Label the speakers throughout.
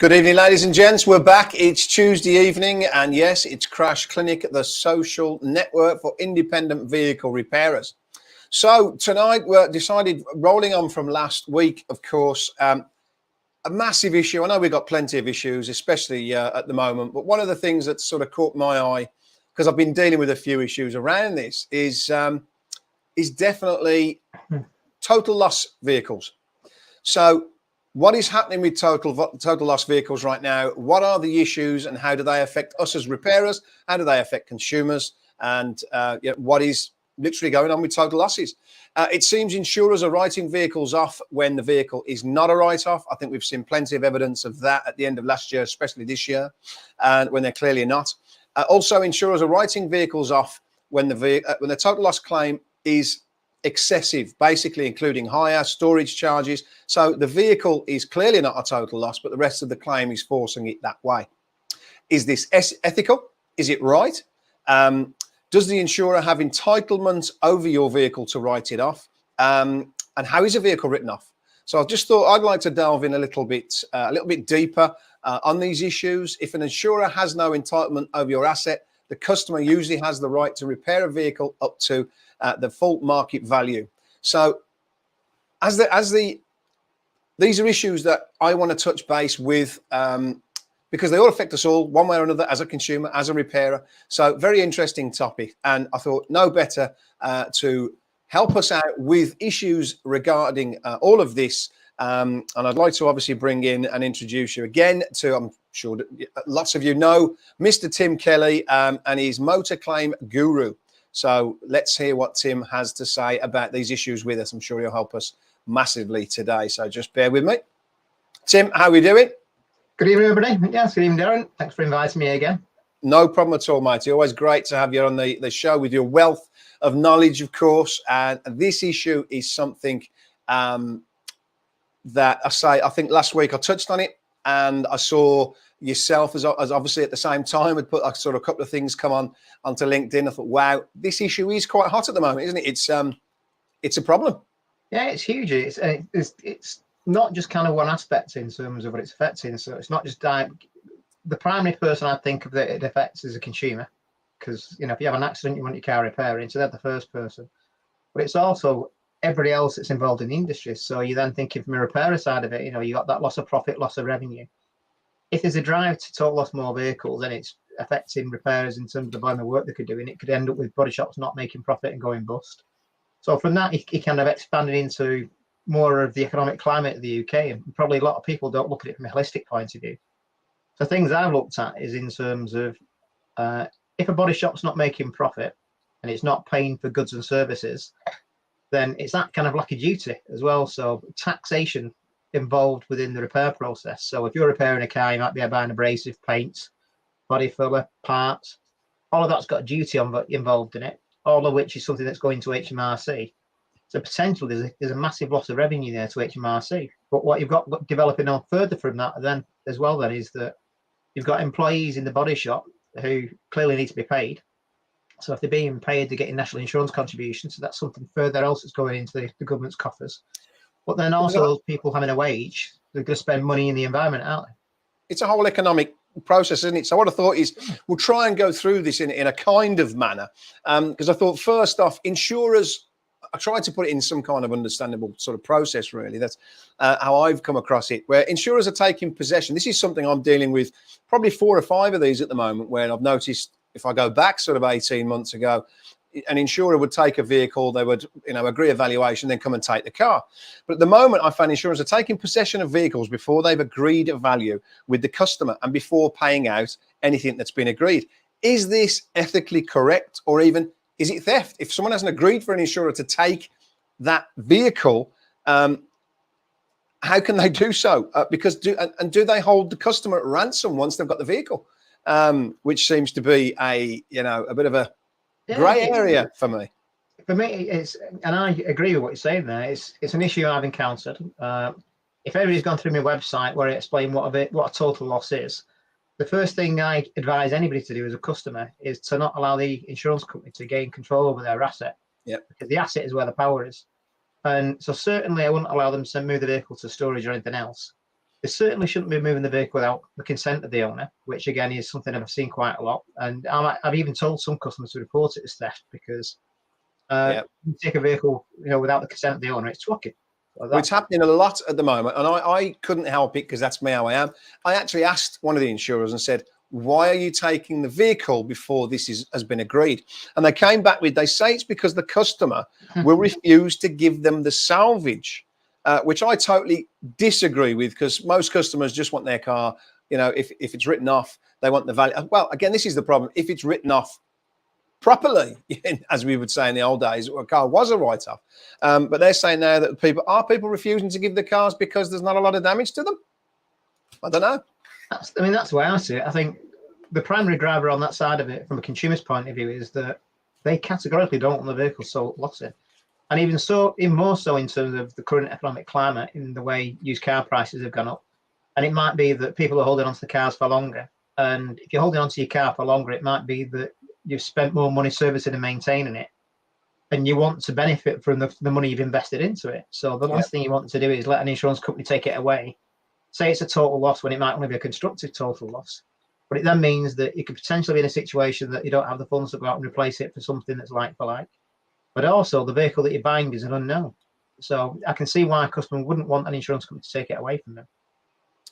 Speaker 1: Good evening, ladies and gents. We're back. It's Tuesday evening, and yes, it's Crash Clinic, the social network for independent vehicle repairers. So tonight we're decided, rolling on from last week, of course, a massive issue. I know we've got plenty of issues, especially at the moment, but one of the things that sort of caught my eye, because I've been dealing with a few issues around this, is definitely total loss vehicles. So what is happening with total loss vehicles right now? What are the issues, and how do they affect us as repairers? How do they affect consumers? And what is literally going on with total losses? It seems insurers are writing vehicles off when the vehicle is not a write-off. I think we've seen plenty of evidence of that at the end of last year, especially this year, and when they're clearly not. Also, insurers are writing vehicles off when the total loss claim is excessive, basically including hire, storage charges. So the vehicle is clearly not a total loss, but the rest of the claim is forcing it that way. Is this ethical? Is it right? Does the insurer have entitlement over your vehicle to write it off? And how is a vehicle written off? So I just thought I'd like to delve in a little bit deeper on these issues. If an insurer has no entitlement over your asset, the customer usually has the right to repair a vehicle up to the full market value. So these are issues that I want to touch base with, because they all affect us all one way or another, as a consumer, as a repairer. So very interesting topic, and I thought no better to help us out with issues regarding all of this. And I'd like to obviously bring in and introduce you again to, I'm sure that lots of you know, Mr. Tim Kelly, and he's Motor Claim Guru. So let's hear what Tim has to say about these issues with us. I'm sure he'll help us massively today. So just bear with me. Tim, how are we doing?
Speaker 2: Good evening, everybody. Yes, good evening, Darren. Thanks for inviting me again.
Speaker 1: No problem at all, mate. Always great to have you on the show with your wealth of knowledge, of course. And this issue is something that I think last week I touched on it, and I saw yourself as obviously at the same time had put a couple of things come onto LinkedIn. I thought, wow, this issue is quite hot at the moment, isn't it? It's a problem.
Speaker 2: Yeah, it's huge. It's not just kind of one aspect in terms of what it's affecting. So it's not just the primary person I think of that it affects is a consumer, because if you have an accident, you want your car repairing, so they're the first person. But it's also everybody else that's involved in the industry. So you then thinking from a repairer side of it, you got that loss of profit, loss of revenue. If there's a drive to total loss more vehicles, then it's affecting repairers in terms of the volume of work they could do, and it could end up with body shops not making profit and going bust. So from that, it kind of expanded into more of the economic climate of the UK, and probably a lot of people don't look at it from a holistic point of view. So things I've looked at is in terms of if a body shop's not making profit and it's not paying for goods and services, then it's that kind of lack of duty as well. So taxation involved within the repair process. So if you're repairing a car, you might be buying abrasive paints, body filler, parts. All of that's got a duty involved in it, all of which is something that's going to HMRC. So potentially there's a massive loss of revenue there to HMRC. But what you've got developing on further from that then as well then is that you've got employees in the body shop who clearly need to be paid. So if they're being paid, they're getting national insurance contributions. So that's something further else that's going into the government's coffers. But then also those people having a wage, they're going to spend money in the environment, aren't they?
Speaker 1: It's a whole economic process, isn't it? So what I thought is we'll try and go through this in a kind of manner, because I thought first off, insurers, I tried to put it in some kind of understandable sort of process, really. That's how I've come across it, where insurers are taking possession. This is something I'm dealing with, probably 4 or 5 of these at the moment, where I've noticed, if I go back sort of 18 months ago, an insurer would take a vehicle, they would, agree a valuation, then come and take the car. But at the moment, I find insurers are taking possession of vehicles before they've agreed a value with the customer and before paying out anything that's been agreed. Is this ethically correct, or even is it theft? If someone hasn't agreed for an insurer to take that vehicle, how can they do so? Do they hold the customer at ransom once they've got the vehicle? Which seems to be a bit of a grey area for me.
Speaker 2: For me, it's, and I agree with what you're saying there. It's an issue I've encountered. If everybody's gone through my website where I explain what a total loss is, the first thing I advise anybody to do as a customer is to not allow the insurance company to gain control over their asset.
Speaker 1: Yeah.
Speaker 2: Because the asset is where the power is. And so certainly I wouldn't allow them to move the vehicle to storage or anything else. they certainly shouldn't be moving the vehicle without the consent of the owner, which again is something I've seen quite a lot. And I've even told some customers to report it as theft because you take a vehicle, without the consent of the owner, it's trucking.
Speaker 1: Well, it's happening a lot at the moment, and I couldn't help it because that's me how I am. I actually asked one of the insurers and said, why are you taking the vehicle before this has been agreed? And they came back with, they say it's because the customer will refuse to give them the salvage, which I totally disagree with, because most customers just want their car, if it's written off, they want the value. Well, again, this is the problem. If it's written off properly, as we would say in the old days, a car was a write-off. But they're saying now that people refusing to give the cars because there's not a lot of damage to them. I don't know.
Speaker 2: That's the way I see it. I think the primary driver on that side of it, from a consumer's point of view, is that they categorically don't want the vehicle sold lost in. And even more so in terms of the current economic climate, in the way used car prices have gone up. And it might be that people are holding onto the cars for longer. And if you're holding onto your car for longer, it might be that you've spent more money servicing and maintaining it, and you want to benefit from the money you've invested into it. So the last thing you want to do is let an insurance company take it away. Say it's a total loss when it might only be a constructive total loss. But it then means that you could potentially be in a situation that you don't have the funds to go out and replace it for something that's like for like. But also the vehicle that you're buying is an unknown. So I can see why a customer wouldn't want an insurance company to take it away from them.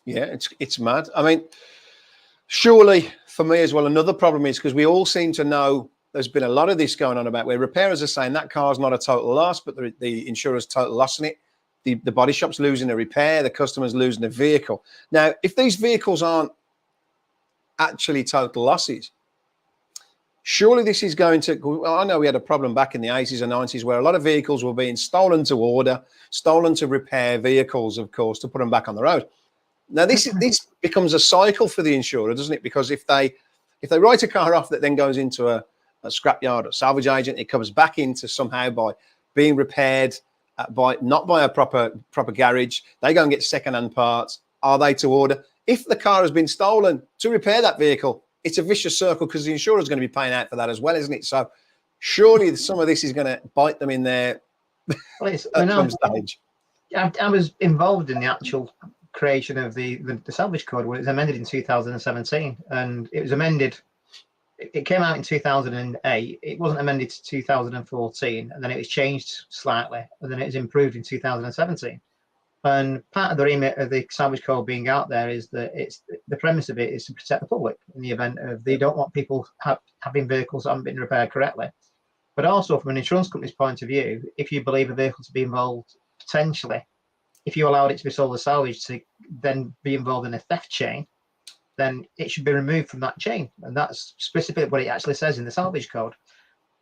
Speaker 2: Yeah,
Speaker 1: it's mad. I mean, surely for me as well, another problem is because we all seem to know there's been a lot of this going on about where repairers are saying that car's not a total loss, but the insurer's total loss in it. The body shop's losing a repair, the customer's losing a vehicle. Now, if these vehicles aren't actually total losses, surely this is going to, well, I know we had a problem back in the 80s and 90s where a lot of vehicles were being stolen to order, stolen to repair vehicles, of course, to put them back on the road. Now, this becomes a cycle for the insurer, doesn't it? Because if they write a car off that then goes into a scrapyard or salvage agent, it comes back into somehow by being repaired, not by a proper garage. They go and get second-hand parts. Are they to order? If the car has been stolen to repair that vehicle, it's a vicious circle because the insurer is going to be paying out for that as well, isn't it? So surely some of this is going to bite them in their at some stage.
Speaker 2: I was involved in the actual creation of the salvage code when it was amended in 2017, and it was amended. It came out in 2008. It wasn't amended to 2014, and then it was changed slightly, and then it was improved in 2017. And part of the remit of the salvage code being out there is that the premise of it is to protect the public in the event of they don't want people having vehicles that haven't been repaired correctly. But also from an insurance company's point of view, if you believe a vehicle to be involved potentially, if you allowed it to be sold as salvage to then be involved in a theft chain, then it should be removed from that chain. And that's specifically what it actually says in the salvage code.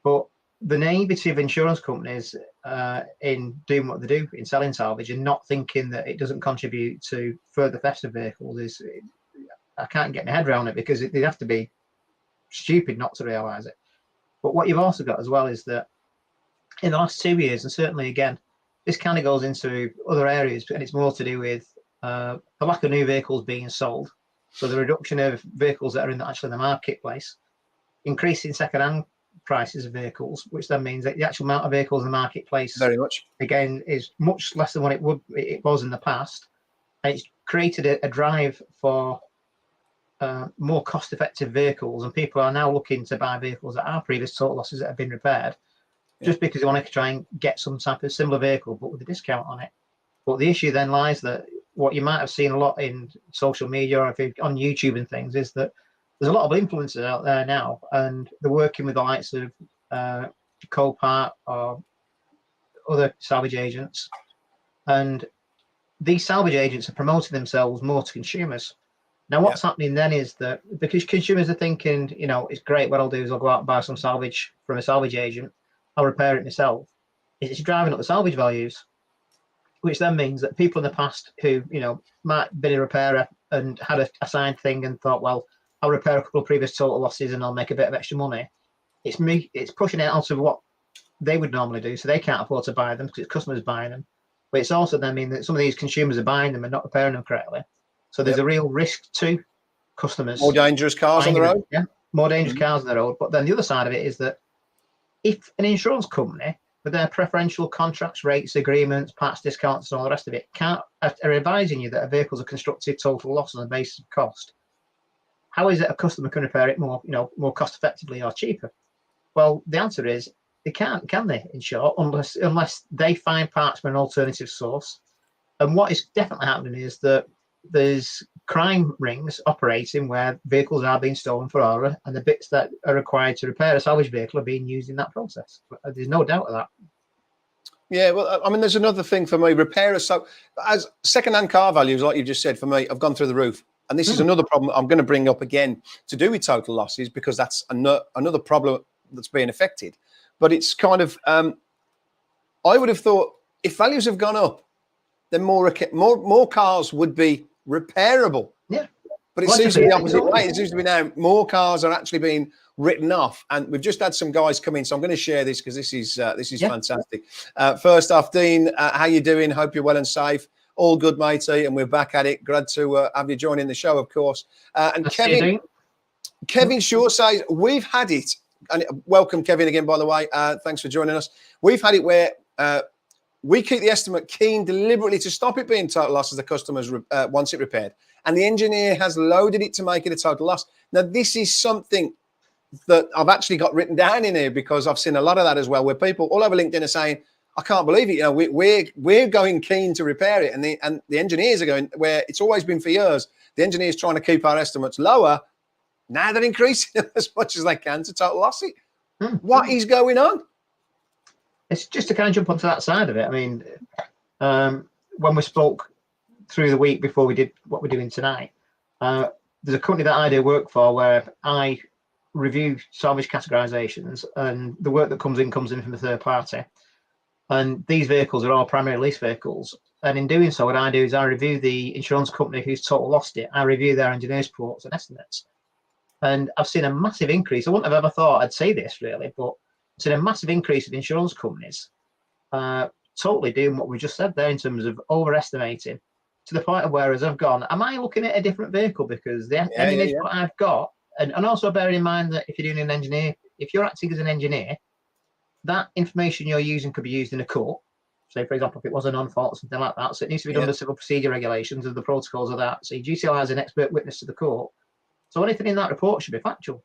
Speaker 2: But the naivety of insurance companies in doing what they do in selling salvage and not thinking that it doesn't contribute to further thefts of vehicles I can't get my head around it, because they'd have to be stupid not to realise it. But what you've also got as well is that in the last 2 years, and certainly again, this kind of goes into other areas, and it's more to do with the lack of new vehicles being sold. So the reduction of vehicles that are actually in the marketplace, increasing second-hand prices of vehicles, which then means that the actual amount of vehicles in the marketplace
Speaker 1: very much
Speaker 2: again is much less than what it was in the past, and it's created a drive for more cost-effective vehicles, and people are now looking to buy vehicles that are previous total losses that have been repaired, just because they want to try and get some type of similar vehicle but with a discount on it. But the issue then lies that what you might have seen a lot in social media or if you're on YouTube and things is that there's a lot of influencers out there now, and they're working with the likes of Copart or other salvage agents, and these salvage agents are promoting themselves more to consumers. Now, what's happening then is that because consumers are thinking, it's great, what I'll do is I'll go out and buy some salvage from a salvage agent, I'll repair it myself. It's driving up the salvage values, which then means that people in the past who, might have been a repairer and had a signed thing and thought, well, I'll repair a couple of previous total losses and I'll make a bit of extra money. It's pushing it out of what they would normally do, so they can't afford to buy them because it's customers buying them. But it's also then mean that some of these consumers are buying them and not repairing them correctly. So there's a real risk to customers.
Speaker 1: More dangerous cars on the road.
Speaker 2: Yeah, more dangerous cars on the road. But then the other side of it is that if an insurance company, with their preferential contracts, rates, agreements, parts discounts, and all the rest of it, are advising you that a vehicle's a constructive total loss on the basis of cost. How is it a customer can repair it more, more cost effectively or cheaper? Well, the answer is they can't, can they? In short, unless they find parts from an alternative source. And what is definitely happening is that there's crime rings operating where vehicles are being stolen for hire, and the bits that are required to repair a salvage vehicle are being used in that process. There's no doubt of that.
Speaker 1: Yeah, well, I mean, there's another thing for me. Repairers, so as second-hand car values, like you just said, for me, have gone through the roof. And this is another problem I'm going to bring up again to do with total losses, because that's another problem that's being affected. But it's kind of, I would have thought if values have gone up, then more cars would be repairable.
Speaker 2: Yeah.
Speaker 1: But it seems to be the opposite way. It seems to be now more cars are actually being written off. And we've just had some guys come in, so I'm going to share this because this is fantastic. First off, Dean, how you doing? Hope you're well and safe. All good, matey, and we're back at it. Glad to have you joining the show, of course. And Kevin Shaw says, we've had it, and welcome, Kevin, again, by the way. Thanks for joining us. We've had it where we keep the estimate keen deliberately to stop it being total loss as the customers wants it repaired. And the engineer has loaded it to make it a total loss. Now, this is something that I've actually got written down in here because I've seen a lot of that as well, where people all over LinkedIn are saying, I can't believe it. We're going keen to repair it. And the engineers are going, where it's always been for years, the engineers trying to keep our estimates lower. Now they're increasing as much as they can to total loss it. What is going on?
Speaker 2: It's just to kind of jump onto that side of it. I mean, when we spoke through the week before we did what we're doing tonight, there's a company that I do work for where I review salvage categorizations, and the work that comes in from a third party. And these vehicles are all primary lease vehicles. And in doing so, what I do is I review the insurance company who's total lost it. I review their engineers' reports and estimates. And I've seen a massive increase. I wouldn't have ever thought I'd say this really, but I've seen a massive increase in insurance companies totally doing what we just said there in terms of overestimating, to the point of where, as I've gone, am I looking at a different vehicle because the engineers I've got, and also bearing in mind that if you're doing an engineer, if you're acting as an engineer, that information you're using could be used in a court. Say, for example, if it was a non-fault or something like that. So it needs to be done under civil procedure regulations of the protocols of that. So GCL has an expert witness to the court. So anything in that report should be factual.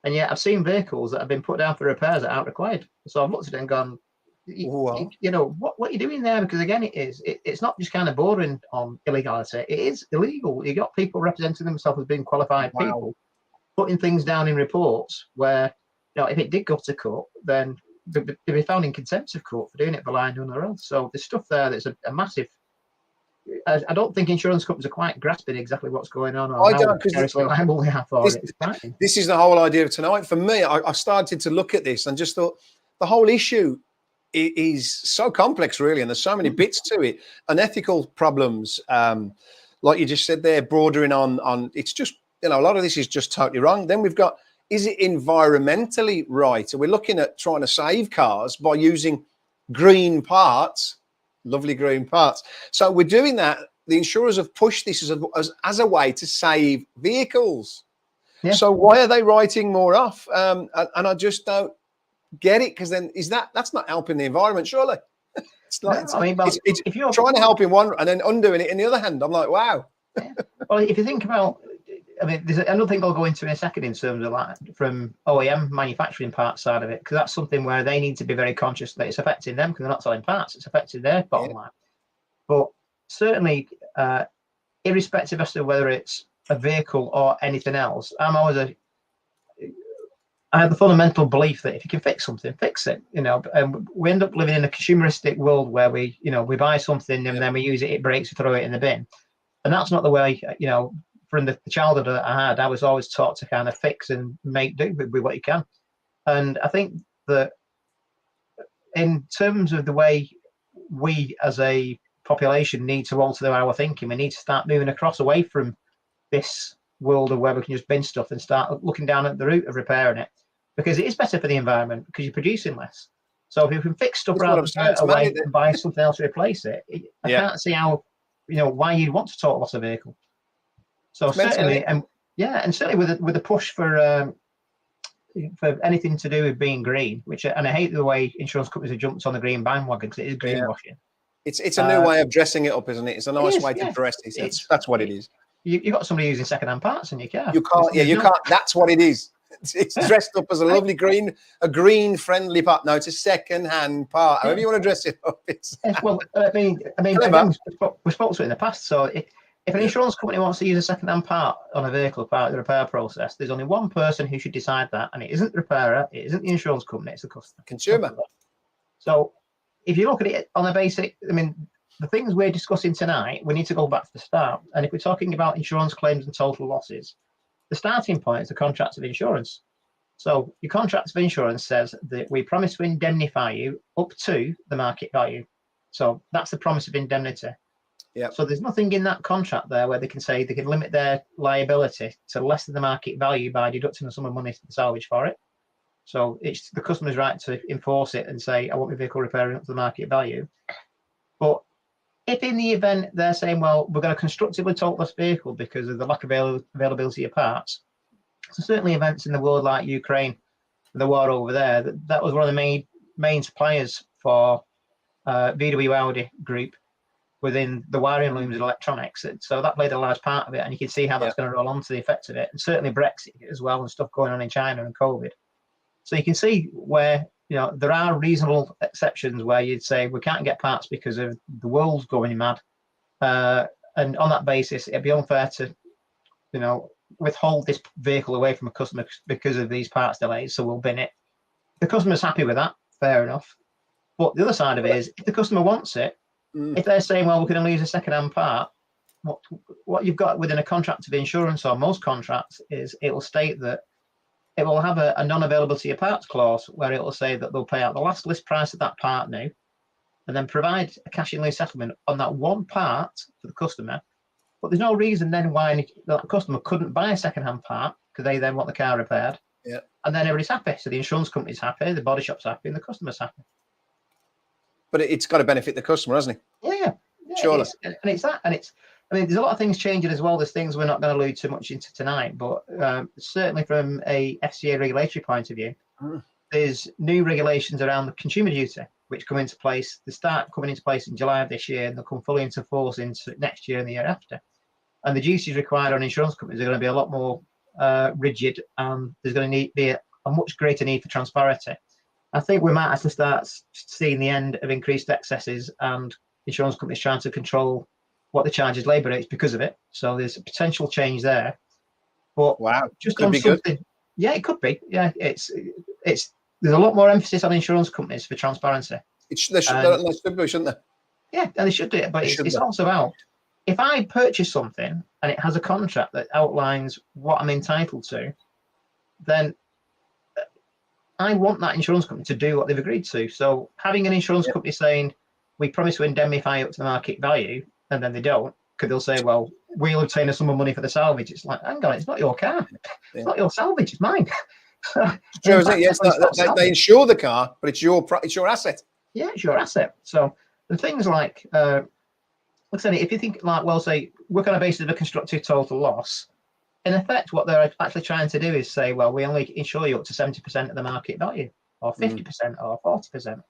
Speaker 2: And yet I've seen vehicles that have been put down for repairs that aren't required. So I've looked at it and gone, what are you doing there? Because again, it's not just kind of bordering on illegality. It is illegal. You got people representing themselves as being qualified people, putting things down in reports where, if it did go to court, then they'd be found in contempt of court for doing it blind on their own. So there's stuff there that's a massive. I don't think insurance companies are quite grasping exactly what's going on. Or
Speaker 1: I don't, because
Speaker 2: liable they have for it.
Speaker 1: This is the whole idea of tonight. For me, I started to look at this and just thought the whole issue is so complex, really, and there's so many bits to it. Unethical problems, like you just said there, bordering on. It's just a lot of this is just totally wrong. Then we've got, is it environmentally right? Are we looking at trying to save cars by using green parts, lovely green parts? So we're doing that. The insurers have pushed this as a way to save vehicles. Yeah. So why are they writing more off? And I just don't get it, because then that's not helping the environment, surely. It's like, it's if you're trying to help in one and then undoing it in the other hand. I'm like, wow.
Speaker 2: Yeah. Well, if you think about, there's another thing I'll go into in a second in terms of that from OEM manufacturing parts side of it, because that's something where they need to be very conscious that it's affecting them, because they're not selling parts, it's affecting their bottom line. But certainly, irrespective as to whether it's a vehicle or anything else, I have the fundamental belief that if you can fix something, fix it. And we end up living in a consumeristic world where we buy something and then we use it, it breaks, we throw it in the bin. And that's not the way, from the childhood that I had, I was always taught to kind of fix and make do with what you can. And I think that in terms of the way we as a population need to alter our thinking, we need to start moving across away from this world of where we can just bin stuff and start looking down at the root of repairing it, because it is better for the environment because you're producing less. So if you can fix stuff rather than away and buy something else to replace it, I can't see how, why you'd want to total loss a vehicle. So certainly, and certainly with the push for for anything to do with being green, and I hate the way insurance companies have jumped on the green bandwagon because it is greenwashing.
Speaker 1: It's a new way of dressing it up, isn't it? It's a nice way to dress it. That's what it is.
Speaker 2: You've got somebody using second-hand parts in your car.
Speaker 1: You can't. Yeah, you can't. That's what it is. It's dressed up as a lovely green friendly part. No, it's a second-hand part. However you want to dress it up. It's
Speaker 2: well, I mean, again, we spoke to it in the past. So if an insurance company wants to use a second-hand part on a vehicle part of the repair process, there's only one person who should decide that, and it isn't the repairer, it isn't the insurance company, it's the customer.
Speaker 1: Consumer.
Speaker 2: So if you look at it on a basic, I mean, the things we're discussing tonight, we need to go back to the start. And if we're talking about insurance claims and total losses, the starting point is the contract of insurance. So your contract of insurance says that we promise to indemnify you up to the market value. So that's the promise of indemnity.
Speaker 1: Yeah.
Speaker 2: So there's nothing in that contract there where they can say they can limit their liability to less than the market value by deducting a sum of money to the salvage for it. So it's the customer's right to enforce it and say, I want my vehicle repairing up to the market value. But if in the event they're saying, well, we're going to constructively total this vehicle because of the lack of availability of parts, so certainly events in the world like Ukraine, the war over there, that was one of the main suppliers for VW Audi Group within the wiring looms and electronics. So that played a large part of it, and you can see how that's going to roll on to the effect of it. And certainly Brexit as well, and stuff going on in China and COVID. So you can see where, you know, there are reasonable exceptions where you'd say we can't get parts because of the world's going mad. And on that basis, it'd be unfair to, you know, withhold this vehicle away from a customer because of these parts delays. So we'll bin it. The customer's happy with that, fair enough. But the other side of it is, if the customer wants it, if they're saying, well, we're going to lose a second-hand part, what you've got within a contract of insurance or most contracts is it will state that it will have a non-availability of parts clause where it will say that they'll pay out the last list price of that part now and then provide a cash in lieu settlement on that one part for the customer. But there's no reason then why that customer couldn't buy a second-hand part because they then want the car repaired.
Speaker 1: Yeah.
Speaker 2: And then everybody's happy. So the insurance company's happy, the body shop's happy, and the customer's happy.
Speaker 1: But it's got to benefit the customer, hasn't it?
Speaker 2: Yeah.
Speaker 1: Surely.
Speaker 2: I mean, there's a lot of things changing as well. There's things we're not going to allude too much into tonight, but certainly from a FCA regulatory point of view, there's new regulations around the consumer duty, which come into place. They start coming into place in July of this year, and they'll come fully into force into next year and the year after. And the duties required on insurance companies are going to be a lot more rigid, and there's going to be a much greater need for transparency. I think we might have to start seeing the end of increased excesses and insurance companies trying to control what they charge as labour rates because of it. So there's a potential change there. But just
Speaker 1: could
Speaker 2: on
Speaker 1: be
Speaker 2: something,
Speaker 1: good.
Speaker 2: Yeah, it could be. Yeah, it's there's a lot more emphasis on insurance companies for transparency.
Speaker 1: They should be, shouldn't they?
Speaker 2: Yeah, and they should do it. But it's also about, if I purchase something and it has a contract that outlines what I'm entitled to, then I want that insurance company to do what they've agreed to. So having an insurance company saying, we promise to indemnify up to the market value, and then they don't, because they'll say, well, we'll obtain a sum of money for the salvage. It's like, hang on, it's not your car. It's not your salvage, it's mine.
Speaker 1: True, isn't it? Yes, they insure the car, but it's your asset.
Speaker 2: Yeah, it's your asset. So the things like I said, if you think like, well, say, work on a basis of a constructive total loss, in effect, what they're actually trying to do is say, well, we only insure you up to 70% of the market value, or 50%, or 40%.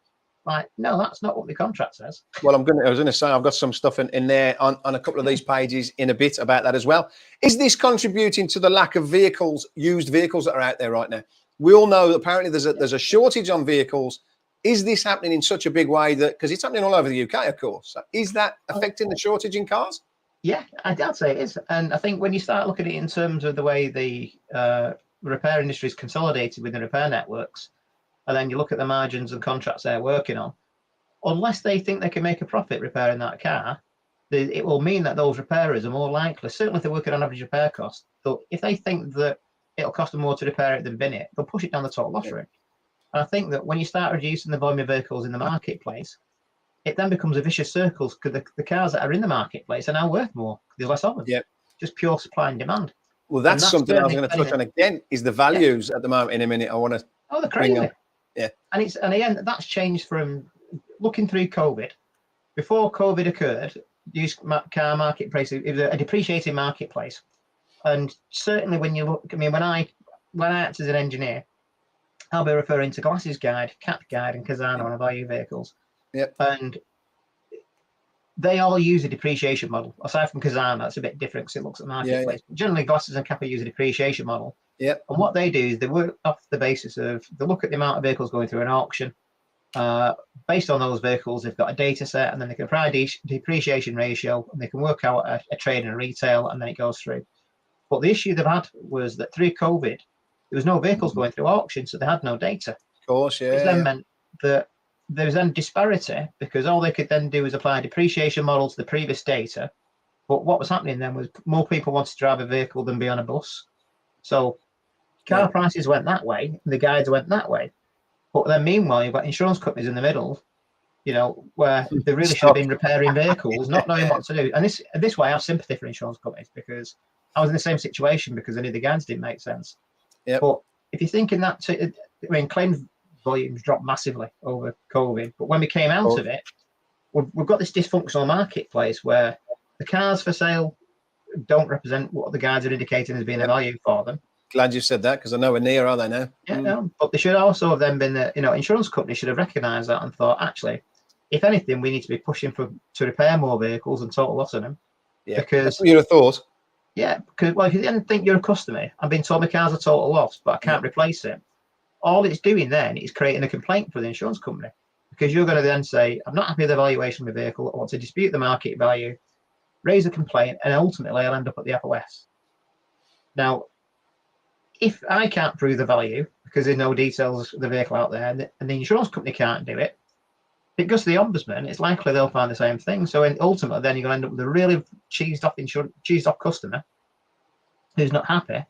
Speaker 2: Like, no, that's not what the contract says.
Speaker 1: Well, I was going to say, I've got some stuff in there on a couple of these pages in a bit about that as well. Is this contributing to the lack of used vehicles that are out there right now? We all know that apparently there's a shortage on vehicles. Is this happening in such a big way that, because it's happening all over the UK, of course, so is that affecting the shortage in cars?
Speaker 2: Yeah, I'd say it is. And I think when you start looking at it in terms of the way the repair industry is consolidated within repair networks, and then you look at the margins and contracts they're working on, unless they think they can make a profit repairing that car, it will mean that those repairers are more likely, certainly if they're working on average repair cost, so if they think that it'll cost them more to repair it than bin it, they'll push it down the total loss rate. And I think that when you start reducing the volume of vehicles in the marketplace, it then becomes a vicious circle, because the cars that are in the marketplace are now worth more. There's less of them.
Speaker 1: Yeah.
Speaker 2: Just pure supply and demand.
Speaker 1: Well, that's something I was going to touch on again, is the values at the moment. In a minute, I want to.
Speaker 2: Oh, they're crazy.
Speaker 1: Yeah.
Speaker 2: And again, that's changed from looking through COVID. Before COVID occurred, used car marketplace, it was a depreciating marketplace. And certainly when you look, I mean, when I acted as an engineer, I'll be referring to Glasses Guide, Cat Guide, and Kazana when I value vehicles.
Speaker 1: Yep.
Speaker 2: And they all use a depreciation model. Aside from Kazana, that's a bit different because it looks at marketplace.
Speaker 1: Yeah.
Speaker 2: But generally, Glasses and Kappa use a depreciation model.
Speaker 1: Yep.
Speaker 2: And what they do is they work off the basis of, they look at the amount of vehicles going through an auction. Based on those vehicles, they've got a data set, and then they can apply a depreciation ratio, and they can work out a trade and a retail, and then it goes through. But the issue they've had was that through COVID, there was no vehicles going through auction, so they had no data.
Speaker 1: Of course, yeah.
Speaker 2: Which then meant that there was then disparity, because all they could then do was apply a depreciation model to the previous data. But what was happening then was more people wanted to drive a vehicle than be on a bus. So car prices went that way, and the guides went that way. But then meanwhile, you've got insurance companies in the middle, you know, where they really should have been repairing vehicles, not knowing what to do. And this way, I have sympathy for insurance companies, because I was in the same situation because I knew the guides didn't make sense.
Speaker 1: Yep.
Speaker 2: But if you're thinking that, I mean, claims volumes dropped massively over COVID. But when we came out of it, we've got this dysfunctional marketplace where the cars for sale don't represent what the guides are indicating as being a value for them.
Speaker 1: Glad you said that, because I know we're near, are they now?
Speaker 2: Yeah, no, but they should also have then been that, you know, insurance companies should have recognised that and thought, actually, if anything, we need to be pushing to repair more vehicles and total loss of them.
Speaker 1: Yeah,
Speaker 2: because
Speaker 1: that's what you'd have thought.
Speaker 2: Yeah, because, well, if you didn't think you're a customer, I'm being told my car's a total loss, but I can't replace it. All it's doing then is creating a complaint for the insurance company, because you're going to then say, I'm not happy with the valuation of the vehicle, I want to dispute the market value, raise a complaint, and ultimately I'll end up at the FOS. Now, if I can't prove the value because there's no details of the vehicle out there, and the insurance company can't do it, if it goes to the ombudsman, it's likely they'll find the same thing. So ultimately, then you're going to end up with a really cheesed off customer who's not happy,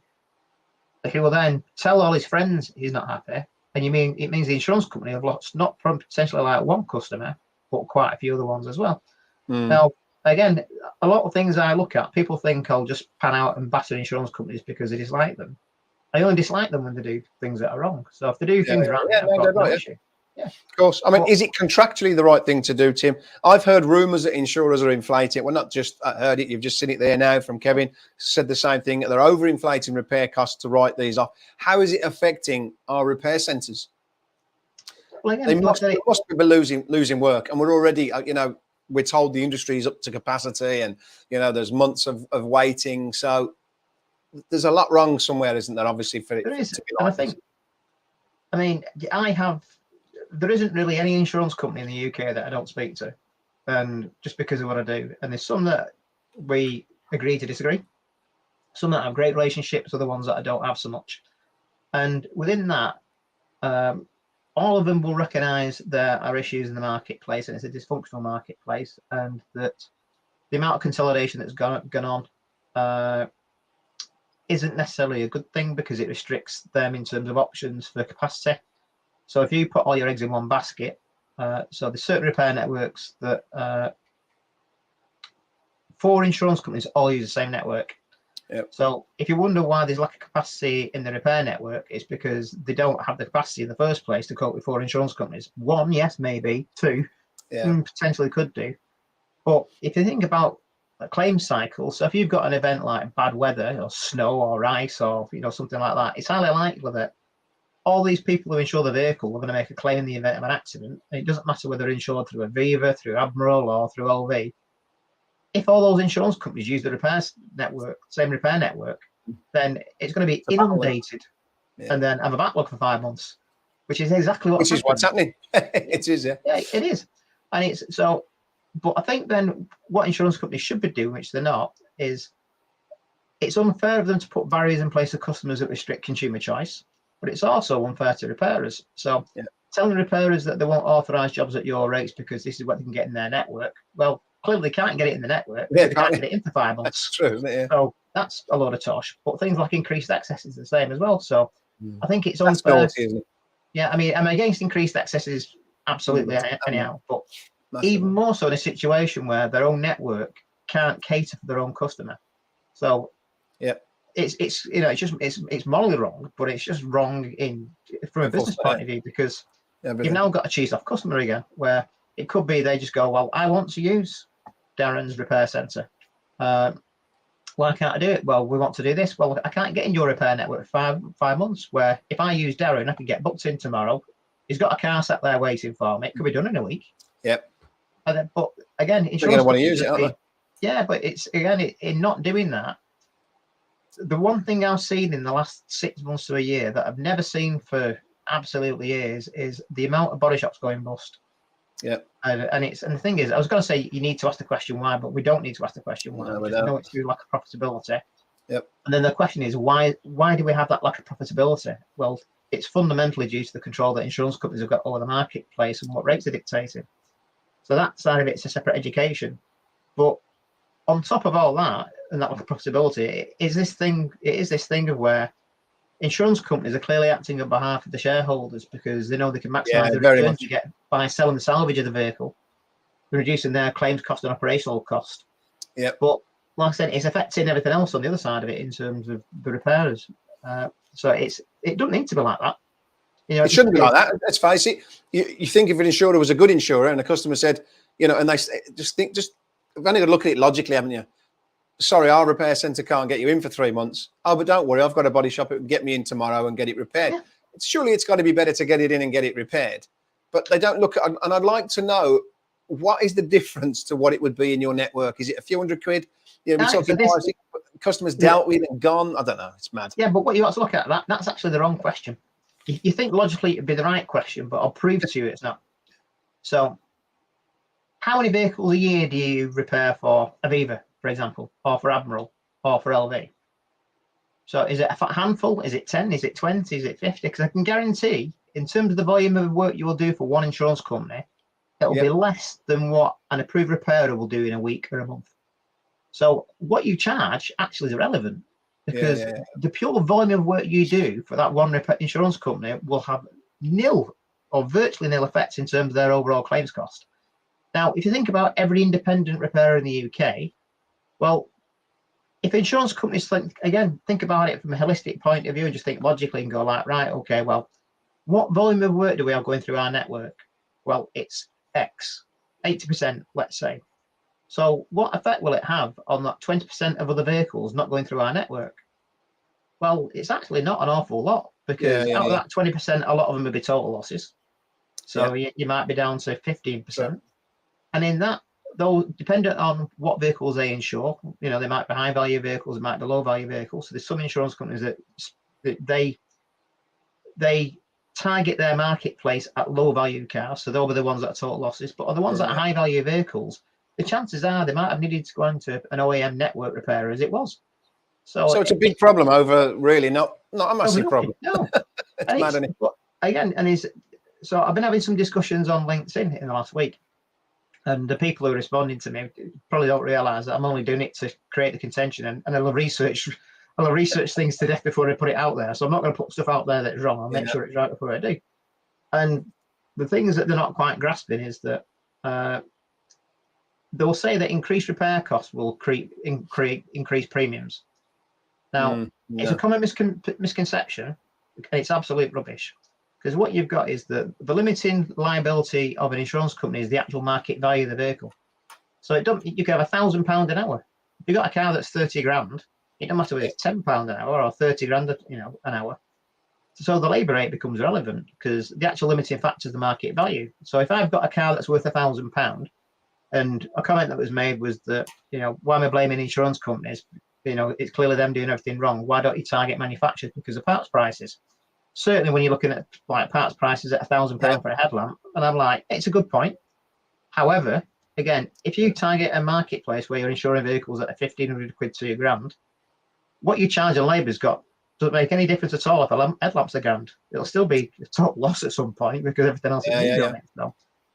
Speaker 2: who will then tell all his friends he's not happy, and it means the insurance company have lost not from potentially like one customer, but quite a few other ones as well. Now, again, a lot of things I look at, people think I'll just pan out and batter insurance companies because they dislike them. I only dislike them when they do things that are wrong. So if they do things right, I've got no issue. Yeah,
Speaker 1: of course. I mean, is it contractually the right thing to do, Tim? I've heard rumours that insurers are inflating. Well, not just heard it, you've just seen it there now from Kevin, said the same thing. They're overinflating repair costs to write these off. How is it affecting our repair centres?
Speaker 2: Well, again,
Speaker 1: they must be losing work. And we're already, you know, we're told the industry is up to capacity, and, you know, there's months of waiting. So there's a lot wrong somewhere, isn't there, obviously, for it to be like this?
Speaker 2: I mean, there isn't really any insurance company in the UK that I don't speak to, and just because of what I do. And there's some that we agree to disagree, some that have great relationships, other ones that I don't have so much. And within that, all of them will recognise there are issues in the marketplace, and it's a dysfunctional marketplace, and that the amount of consolidation that's gone on isn't necessarily a good thing, because it restricts them in terms of options for capacity. So if you put all your eggs in one basket, so there's certain repair networks that 4 insurance companies all use the same network.
Speaker 1: Yep.
Speaker 2: So if you wonder why there's lack of capacity in the repair network, it's because they don't have the capacity in the first place to cope with 4 insurance companies. 1, yes, maybe. 2, potentially could do. But if you think about a claim cycle, so if you've got an event like bad weather or snow or ice or, you know, something like that, it's highly likely that all these people who insure the vehicle are going to make a claim in the event of an accident. And it doesn't matter whether they're insured through Aviva, through Admiral, or through LV. If all those insurance companies use the same repair network, then it's going to be inundated and then have a backlog for 5 months, which is exactly what's
Speaker 1: happening. It is, yeah.
Speaker 2: Yeah, it is. And it's so, but I think then what insurance companies should be doing, which they're not, is it's unfair of them to put barriers in place to customers that restrict consumer choice, but it's also unfair to repairers. So telling repairers that they won't authorise jobs at your rates because this is what they can get in their network, well, clearly they can't get it in the network. They can't get it in for 5 months.
Speaker 1: That's true, isn't it? Yeah.
Speaker 2: So that's a load of tosh. But things like increased access is the same as well. So I think it's unfair.
Speaker 1: Naughty, isn't it?
Speaker 2: Yeah, I mean, I'm against increased accesses absolutely anyhow, but even more so in a situation where their own network can't cater for their own customer. So it's you know, it's morally wrong, but it's just wrong from a business point of view, because you've now got a cheese off customer again, where it could be they just go, well, I want to use Darren's repair centre. Well, why can't I do it? Well, we want to do this. Well, I can't get in your repair network for five months, where if I use Darren, I can get booked in tomorrow. He's got a car sat there waiting for me. It could be done in a week.
Speaker 1: Yep.
Speaker 2: And then, but again,
Speaker 1: They're going to want to use it, aren't they?
Speaker 2: Yeah, but it's again, in not doing that, the one thing I've seen in the last 6 months to a year that I've never seen for absolutely years is the amount of body shops going bust.
Speaker 1: Yeah.
Speaker 2: And the thing is, I was going to say you need to ask the question why, but we don't need to ask the question why.
Speaker 1: No, we
Speaker 2: we just
Speaker 1: don't.
Speaker 2: know it's through lack of profitability.
Speaker 1: Yep.
Speaker 2: And then the question is why do we have that lack of profitability? Well, it's fundamentally due to the control that insurance companies have got over the marketplace and what rates are dictated. So that side of it's a separate education. But on top of all that, and that lack of profitability, it is this thing of where insurance companies are clearly acting on behalf of the shareholders because they know they can maximise the returns you get by selling the salvage of the vehicle, reducing their claims cost and operational cost.
Speaker 1: Yeah.
Speaker 2: But like I said, it's affecting everything else on the other side of it in terms of the repairers. So it doesn't need to be like that. You know,
Speaker 1: it shouldn't be like that. Let's face it. You think if an insurer was a good insurer and the customer said, you know, and they just you've only got to look at it logically, haven't you? Sorry, our repair centre can't get you in for 3 months. Oh, but don't worry, I've got a body shop that can get me in tomorrow and get it repaired. Yeah. Surely it's got to be better to get it in and get it repaired. But they don't look at, and I'd like to know, what is the difference to what it would be in your network? Is it a few hundred quid? You know, we're talking customers dealt with and gone. I don't know. It's mad.
Speaker 2: Yeah, but what you have to look at, that's actually the wrong question. You think logically it'd be the right question, but I'll prove to you it's not. So how many vehicles a year do you repair for Aviva, for example, or for Admiral, or for LV? So is it a handful? Is it 10? Is it 20? Is it 50? Because I can guarantee, in terms of the volume of work you will do for one insurance company, it'll be less than what an approved repairer will do in a week or a month. So what you charge actually is irrelevant, because the pure volume of work you do for that one insurance company will have nil or virtually nil effects in terms of their overall claims cost. Now, if you think about every independent repairer in the UK, well, if insurance companies think about it from a holistic point of view and just think logically and go like, right, okay, well, what volume of work do we have going through our network? Well, it's X, 80%, let's say. So what effect will it have on that 20% of other vehicles not going through our network? Well, it's actually not an awful lot, because out of that 20%, a lot of them will be total losses. So you might be down to 15%. Sure. And in that, though, dependent on what vehicles they insure, you know, they might be high value vehicles, they might be low value vehicles. So there's some insurance companies that they target their marketplace at low value cars. So they'll be the ones that are total losses. But on the ones that are high value vehicles, the chances are they might have needed to go into an OEM network repair as it was. So
Speaker 1: it's a big problem over really not a massive problem.
Speaker 2: No.
Speaker 1: It's mad, isn't it?
Speaker 2: But again, so I've been having some discussions on LinkedIn in the last week. And the people who are responding to me probably don't realise that I'm only doing it to create the contention, and I'll research things to death before I put it out there. So I'm not going to put stuff out there that's wrong. I'll make sure it's right before I do. And the things that they're not quite grasping is that they'll say that increased repair costs will increase premiums. Now, it's a common misconception, and it's absolute rubbish. Because what you've got is the limiting liability of an insurance company is the actual market value of the vehicle. So you can have £1,000 an hour. If you've got a car that's 30 grand, it doesn't matter whether it's £10 an hour or 30 grand, an hour. So the labour rate becomes relevant, because the actual limiting factor is the market value. So if I've got a car that's worth £1,000, and a comment that was made was that, why am I blaming insurance companies? It's clearly them doing everything wrong. Why don't you target manufacturers? Because of parts prices. Certainly when you're looking at like parts prices at £1,000 for a headlamp, and I'm like, it's a good point. However, again, if you target a marketplace where you're insuring vehicles at 1,500 quid to £1,000, what you charge on labour's doesn't make any difference at all. If a headlamp's £1,000, it'll still be a total loss at some point, because everything else is needed on it. So,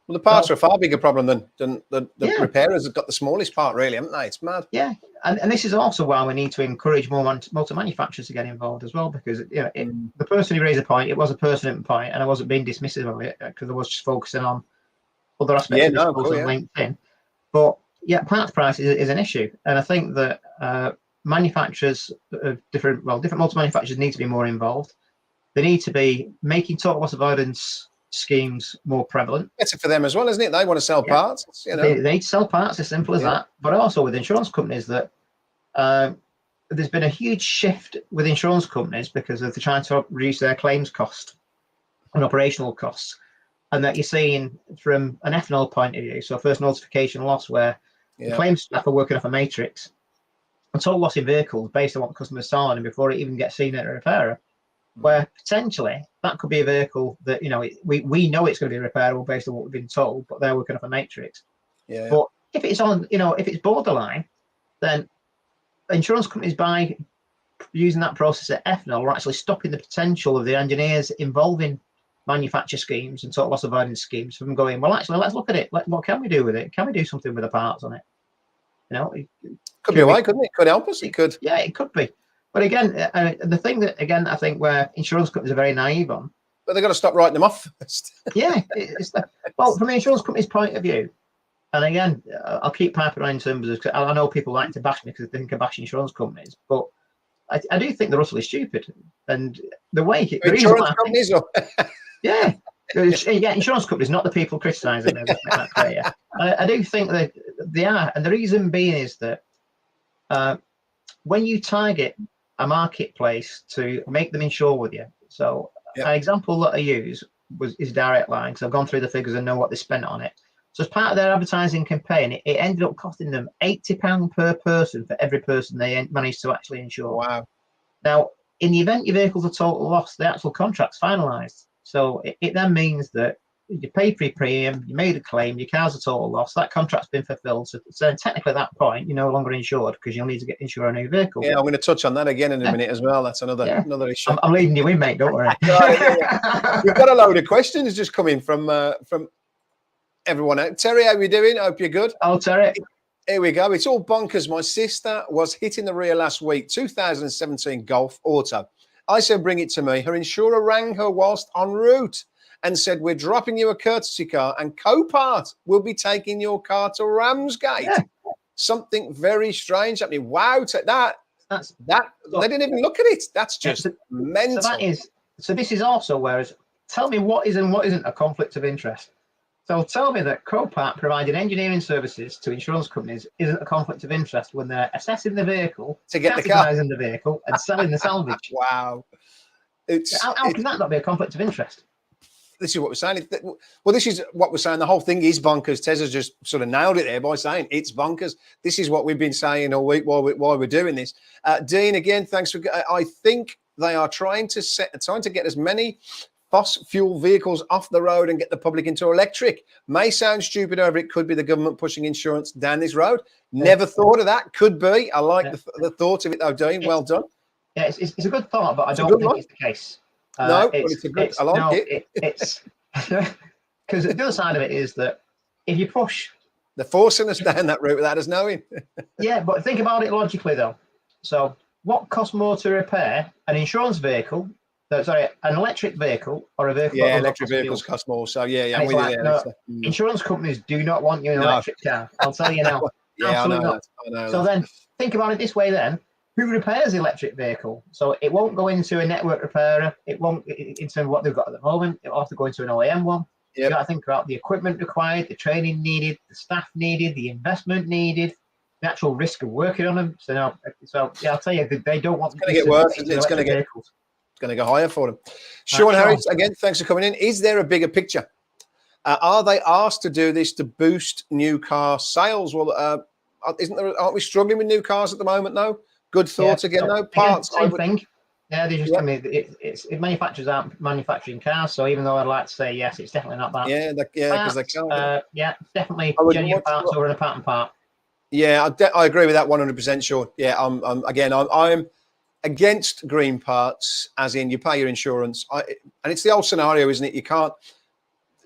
Speaker 1: well, the parts are a far bigger problem than the repairers have got the smallest part, really, haven't they? It's mad.
Speaker 2: Yeah, and this is also why we need to encourage more motor manufacturers to get involved as well, because the person who raised a point, it was a pertinent point, and I wasn't being dismissive of it, because I was just focusing on other aspects of this post on LinkedIn. But parts price is an issue, and I think that manufacturers of different motor manufacturers need to be more involved. They need to be making total loss avoidance schemes more prevalent.
Speaker 1: Better for them as well, isn't it? They want to sell parts.
Speaker 2: They need to sell parts, as simple as that. But also with insurance companies, that there's been a huge shift with insurance companies because they're trying to reduce their claims cost and operational costs. And that you're seeing from an F&O point of view, so first notification loss, where the claims staff are working off a matrix, and total loss in vehicles based on what the customer's selling before it even gets seen at a repairer, where potentially that could be a vehicle that, you know, we know it's going to be repairable based on what we've been told, but they're working off a matrix. But if it's on, you know, if it's borderline, then insurance companies, by using that process at F&O, are actually stopping the potential of the engineers involving manufacture schemes and total loss avoidance schemes from going, well, actually, let's look at it. What can we do with it? Can we do something with the parts on it? You know,
Speaker 1: could be a way, couldn't it? Could help us. It could.
Speaker 2: Yeah, it could be. But again, the thing that, again, I think where insurance companies are very naive on.
Speaker 1: But they've got to stop writing them off first.
Speaker 2: Yeah. Well, from an insurance company's point of view, and again, I'll keep piping on in terms of, I know people like to bash me because they think I bash insurance companies, but I do think they're utterly stupid. And the way
Speaker 1: insurance companies,
Speaker 2: yeah, insurance companies, not the people criticising them. Just make that clear. I do think that they are, and the reason being is that when you target a marketplace to make them insure with you, so an example that I use is Direct Line, because I've gone through the figures and know what they spent on it. So as part of their advertising campaign, it ended up costing them £80 per person for every person they managed to actually insure.
Speaker 1: Wow.
Speaker 2: Now, in the event your vehicle's a total loss, the actual contract's finalised. So it then means that you paid for your premium, you made a claim, your car's a total loss, that contract's been fulfilled. So technically at that point, you're no longer insured because you'll need to insure a new vehicle.
Speaker 1: Yeah, I'm going to touch on that again in a minute as well. That's another issue.
Speaker 2: I'm leading you in, mate, don't worry.
Speaker 1: We've got a load of questions just coming from everyone out. Terry, how are we doing? Hope you're good.
Speaker 2: Oh, Terry.
Speaker 1: Here we go. It's all bonkers. My sister was hit in the rear last week, 2017 Golf Auto. I said, bring it to me. Her insurer rang her whilst en route and said, we're dropping you a courtesy car and Copart will be taking your car to Ramsgate. Yeah. Something very strange happening. Wow, that they didn't even look at it. That's just mental.
Speaker 2: So this is also, whereas, tell me what is and what isn't a conflict of interest. So tell me that Copart providing engineering services to insurance companies isn't a conflict of interest when they're assessing the vehicle,
Speaker 1: to get the
Speaker 2: vehicle, and selling the salvage.
Speaker 1: Wow.
Speaker 2: How can that not be a conflict of interest?
Speaker 1: This is what we're saying. Well, this is what we're saying. The whole thing is bonkers. Tez has just sort of nailed it there by saying it's bonkers. This is what we've been saying all week while we're doing this. Dean, again, thanks for. I think they are trying to get as many fossil fuel vehicles off the road and get the public into electric. May sound stupid, however, it could be the government pushing insurance down this road. Never thought of that. Could be. I like the thought of it, though, Dean. Well done.
Speaker 2: Yeah, it's a good thought, but I don't think it's the case.
Speaker 1: No, but it's a good. I like it.
Speaker 2: It's because the other side of it is that if you push,
Speaker 1: they're forcing us down that route without us knowing.
Speaker 2: Yeah, but think about it logically, though. So, what costs more to repair an insurance vehicle? An electric vehicle or a vehicle?
Speaker 1: Yeah, electric vehicles cost more. So yeah, I'm with you there.
Speaker 2: Insurance companies do not want you in an electric car. I'll tell you now. Absolutely not. I know so then think about it this way then. Who repairs the electric vehicle? So it won't go into a network repairer. It won't into what they've got at the moment. It'll have to go into an OEM one. Yep. You got to think about the equipment required, the training needed, the staff needed, the investment needed, the actual risk of working on them. So yeah, I'll tell you, they don't want.
Speaker 1: It's going to get worse. It's going to get. Vehicles. It's going to go higher for them. Sean Harris, again, thanks for coming in. Is there a bigger picture? Are they asked to do this to boost new car sales? Well, aren't we struggling with new cars at the moment, though? Good thoughts again, though. Parts.
Speaker 2: Same thing. Yeah, they just, I mean, it manufacturers aren't manufacturing cars, so even though I'd like to say yes, it's definitely not that.
Speaker 1: Yeah, because they can't.
Speaker 2: Yeah, definitely genuine parts over a pattern part.
Speaker 1: Yeah, I agree with that 100%, Sean. Yeah, I'm against green parts, as in you pay your insurance. And it's the old scenario, isn't it? You can't,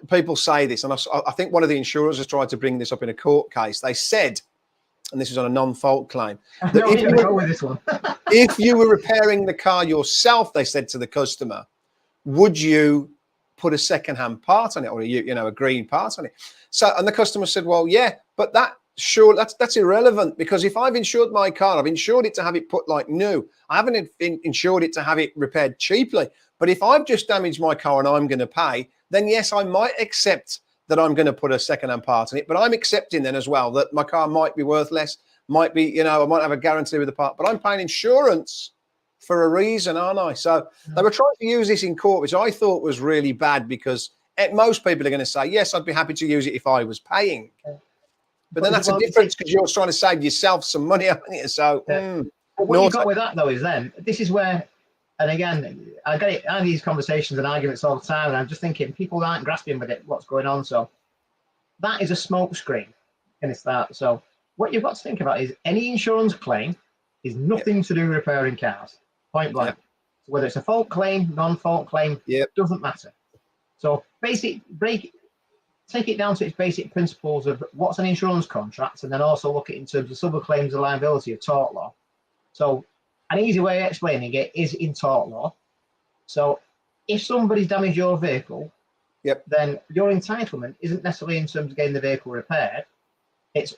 Speaker 1: people say this, and I think one of the insurers has tried to bring this up in a court case. They said, and this is on a non-fault claim, that if you were repairing the car yourself, they said to the customer, would you put a second-hand part on it, or a green part on it? So, and the customer said, well, yeah, but that's irrelevant, because if I've insured my car, I've insured it to have it put like new. I haven't insured it to have it repaired cheaply. But if I've just damaged my car and I'm going to pay, then yes, I might accept that I'm going to put a second-hand part in it, but I'm accepting then as well that my car might be worth less, might be, you know, I might have a guarantee with the part, but I'm paying insurance for a reason, aren't I? So they were trying to use this in court, which I thought was really bad, because most people are going to say, yes, I'd be happy to use it if I was paying. But then that's a difference, because you're trying to save yourself some money, aren't you? So
Speaker 2: what you've got with that, though, is then this is where, and again, I have these conversations and arguments all the time, and I'm just thinking people aren't grasping with it what's going on. So that is a smoke screen, and it's that. So what you've got to think about is any insurance claim is nothing to do with repairing cars, point blank. So whether it's a fault claim, non-fault claim, doesn't matter. So take it down to its basic principles of what's an insurance contract, and then also look at it in terms of civil claims and liability of tort law. So an easy way of explaining it is in tort law. So if somebody's damaged your vehicle, then your entitlement isn't necessarily in terms of getting the vehicle repaired.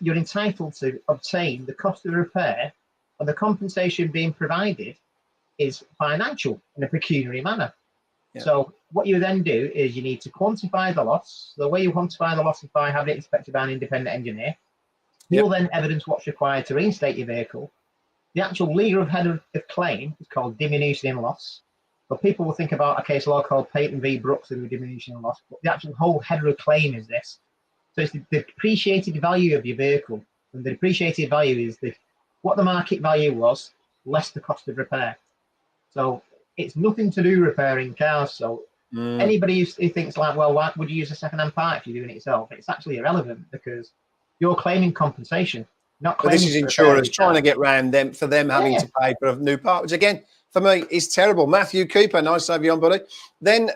Speaker 2: You're entitled to obtain the cost of the repair, and the compensation being provided is financial in a pecuniary manner. So what you then do is you need to quantify the loss. The way you quantify the loss is by having it inspected by an independent engineer. You'll then evidence what's required to reinstate your vehicle. The actual legal head of claim is called diminution in loss. So people will think about a case law called Peyton v. Brooks with diminution in loss, but the actual whole header of claim is this. So it's the depreciated value of your vehicle, and the depreciated value is what the market value was less the cost of repair. So it's nothing to do repairing cars. So anybody who thinks like, well, why would you use a second-hand part if you're doing it yourself? It's actually irrelevant, because you're claiming compensation. But
Speaker 1: this is insurance trying to get around them, for them having to pay for a new part, which again, for me, is terrible. Matthew Cooper, nice to have you on, buddy. Then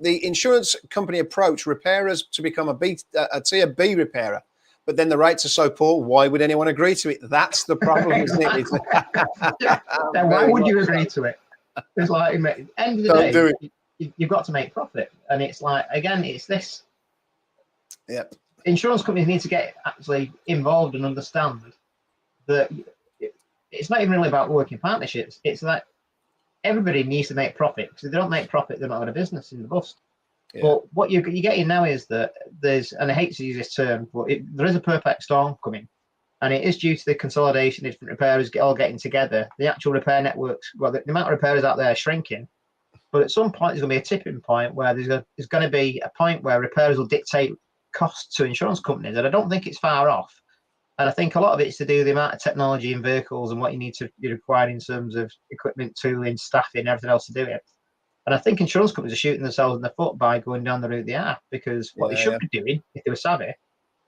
Speaker 1: the insurance company approach repairers to become a tier B repairer, but then the rates are so poor. Why would anyone agree to it? That's the problem, isn't it?
Speaker 2: Then why would you agree to it? It's like, at the end of the day, you've got to make profit, and it's like, again, it's this. Insurance companies need to get actually involved and understand that it's not even really about working partnerships. It's that everybody needs to make profit, because if they don't make profit, they're not in a business, in the bust. But what you're getting now is that there's, and I hate to use this term, but there is a perfect storm coming, and it is due to the consolidation of different repairers all getting together. The actual repair networks, well, the amount of repairers out there are shrinking, but at some point there's going to be a tipping point where there's going to be a point where repairers will dictate costs to insurance companies, and I don't think it's far off. And I think a lot of it's to do with the amount of technology in vehicles and what you need to be required in terms of equipment, tooling, staffing, everything else to do it. And I think insurance companies are shooting themselves in the foot by going down the route they are, because what they should be doing, if they were savvy,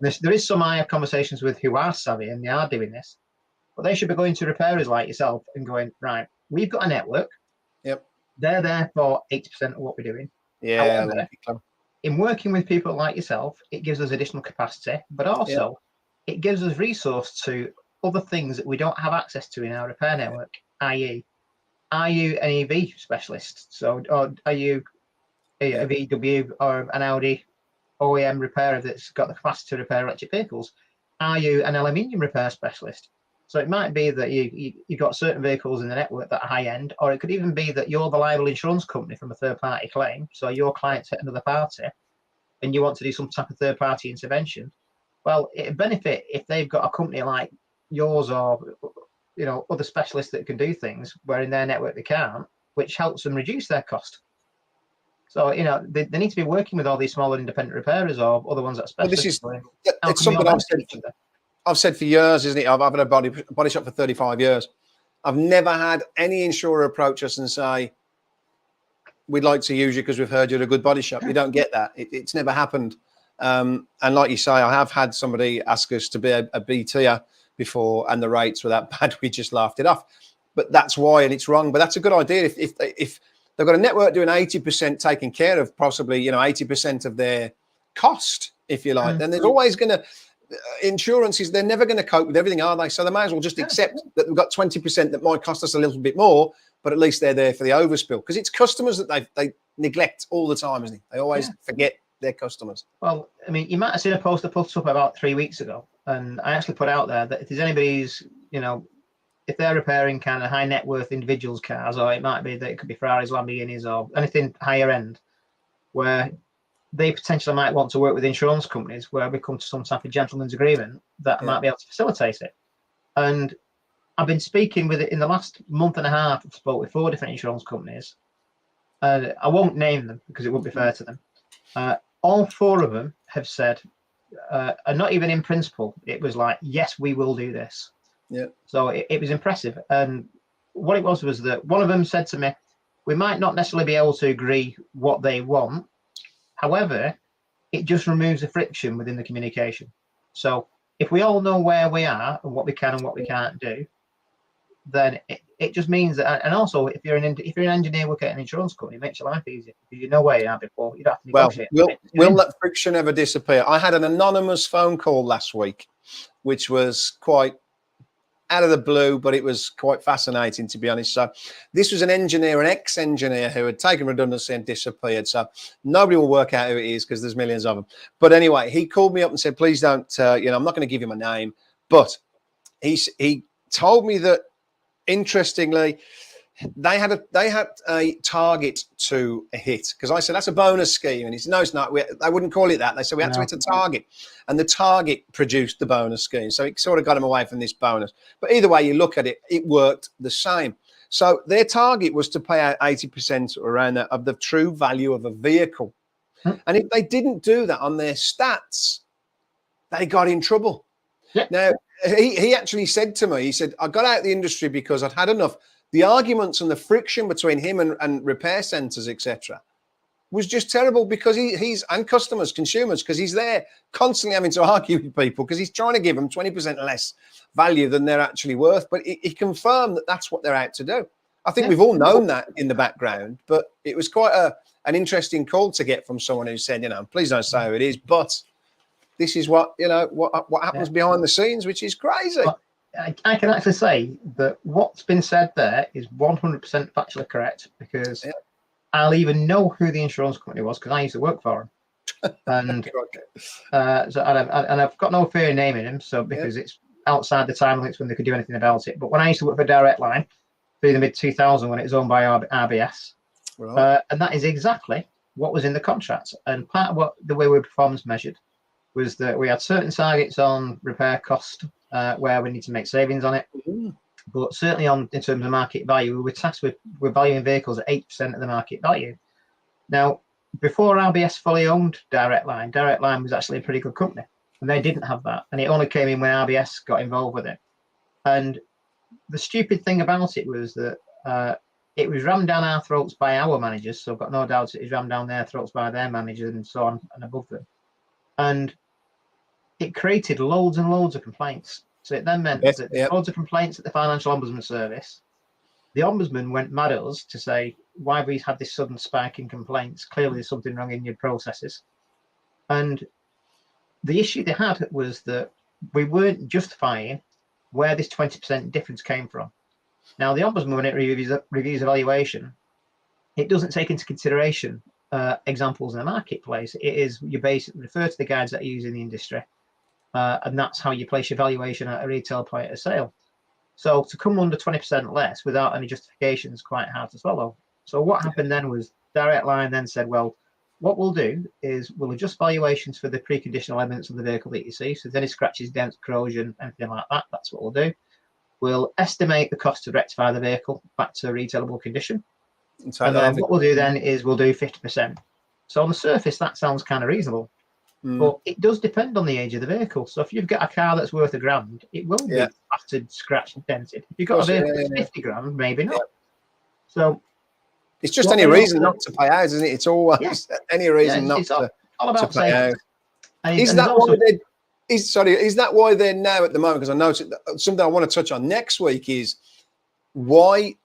Speaker 2: there is some I have conversations with who are savvy and they are doing this, but they should be going to repairers like yourself and going, right, we've got a network. They're there for 80% of what we're doing. However, in working with people like yourself, it gives us additional capacity, but also it gives us resource to other things that we don't have access to in our repair network, i.e., are you an EV specialist? So, or are you a VW or an Audi OEM repairer that's got the capacity to repair electric vehicles? Are you an aluminium repair specialist? So it might be that you've got certain vehicles in the network that are high end, or it could even be that you're the liable insurance company from a third party claim. So your client's hit another party and you want to do some type of third party intervention. Well, it'd benefit if they've got a company like yours, or other specialists that can do things where in their network they can't, which helps them reduce their cost. So they need to be working with all these smaller independent repairers or other ones that are specialists.
Speaker 1: Well, it's something I've said for years, isn't it? I've had a body shop for 35 years. I've never had any insurer approach us and say, we'd like to use you because we've heard you're a good body shop. You don't get that. It's never happened. And like you say, I have had somebody ask us to be a B tier before, and the rates were that bad, we just laughed it off. But that's why, and it's wrong. But that's a good idea. If they've got a network doing 80% taking care of possibly 80% of their cost, if you like, then there's always going to insurances. They're never going to cope with everything, are they? So they may as well just accept that we've got 20% that might cost us a little bit more, but at least they're there for the overspill, because it's customers that they neglect all the time, isn't it? They always forget their customers.
Speaker 2: Well, I mean, you might have seen a post I put up about 3 weeks ago, and I actually put out there that if there's anybody's, if they're repairing kind of high net worth individuals' cars, or it might be that it could be Ferraris, Lamborghinis, or anything higher end, where they potentially might want to work with insurance companies where we come to some type of gentleman's agreement that might be able to facilitate it. And I've been speaking with it in the last month and a half. I've spoke with 4 different insurance companies. I won't name them because it wouldn't be fair to them. All 4 of them have said, and not even in principle, it was like, yes, we will do this.
Speaker 1: Yeah.
Speaker 2: So it was impressive. And what it was that one of them said to me, we might not necessarily be able to agree what they want. However, it just removes the friction within the communication. So if we all know where we are and what we can and what we can't do, then it just means that, and also if you're an engineer working at an insurance company, it makes your life easier because you know where you are before. You don't have to negotiate.
Speaker 1: Well, will that friction ever disappear? I had an anonymous phone call last week, which was quite out of the blue, but it was quite fascinating, to be honest. So this was an engineer, an ex-engineer who had taken redundancy and disappeared. So nobody will work out who it is because there's millions of them. But anyway, he called me up and said, please don't, I'm not going to give you my name. But he told me that, interestingly, they had a target to hit, because I said that's a bonus scheme, and he said no, it's not. I wouldn't call it that. They said we had to hit a target, and the target produced the bonus scheme, so it sort of got them away from this bonus. But either way you look at it, it worked the same. So their target was to pay out 80% or around that of the true value of a vehicle, and if they didn't do that on their stats, they got in trouble. Now he actually said to me, he said, I got out of the industry because I'd had enough. The arguments and the friction between him and repair centers, etc., was just terrible, because he's and customers, consumers, because he's there constantly having to argue with people because he's trying to give them 20% less value than they're actually worth. But he confirmed that that's what they're out to do. I think we've all known that in the background, but it was quite an interesting call to get from someone who said, please don't say who it is, but this is what what happens behind the scenes, which is crazy.
Speaker 2: Well, I can actually say that what's been said there is 100% factually correct, because I'll even know who the insurance company was because I used to work for him, and and I've got no fear in naming him, so because it's outside the time limits when they could do anything about it. But when I used to work for Direct Line through the mid-2000s, when it was owned by RBS, and that is exactly what was in the contract. And part of the way we were performance measured was that we had certain targets on repair cost, where we need to make savings on it. But certainly in terms of market value, we were tasked with valuing vehicles at 8% of the market value. Now, before RBS fully owned Direct Line was actually a pretty good company, and they didn't have that. And it only came in when RBS got involved with it. And the stupid thing about it was that it was rammed down our throats by our managers. So I've got no doubt it was rammed down their throats by their managers and so on and above them. And it created loads and loads of complaints. So it then meant that loads of complaints at the Financial Ombudsman Service. The Ombudsman went mad at us to say, why have we had this sudden spike in complaints? Clearly there's something wrong in your processes. And the issue they had was that we weren't justifying where this 20% difference came from. Now, the Ombudsman, when it reviews evaluation, it doesn't take into consideration examples in the marketplace. It is, you basically refer to the guides that are used in the industry. And that's how you place your valuation at a retail point of sale. So to come under 20% less without any justification is quite hard to swallow. So what happened then was Direct Line then said, well, what we'll do is we'll adjust valuations for the preconditional elements of the vehicle that you see. So if any scratches, dents, corrosion, anything like that, that's what we'll do. We'll estimate the cost to rectify the vehicle back to a retailable condition. And then what we'll do then is we'll do 50%. So on the surface, that sounds kind of reasonable. But it does depend on the age of the vehicle. So if you've got a car that's worth £1,000, it will be battered, scratched, and dented. If you've got a vehicle that's 50 grand, maybe not. So
Speaker 1: it's just any reason not to pay out, isn't it? It's always any reason not to pay out. Is that why they're now at the moment? Because I noticed something I want to touch on next week is why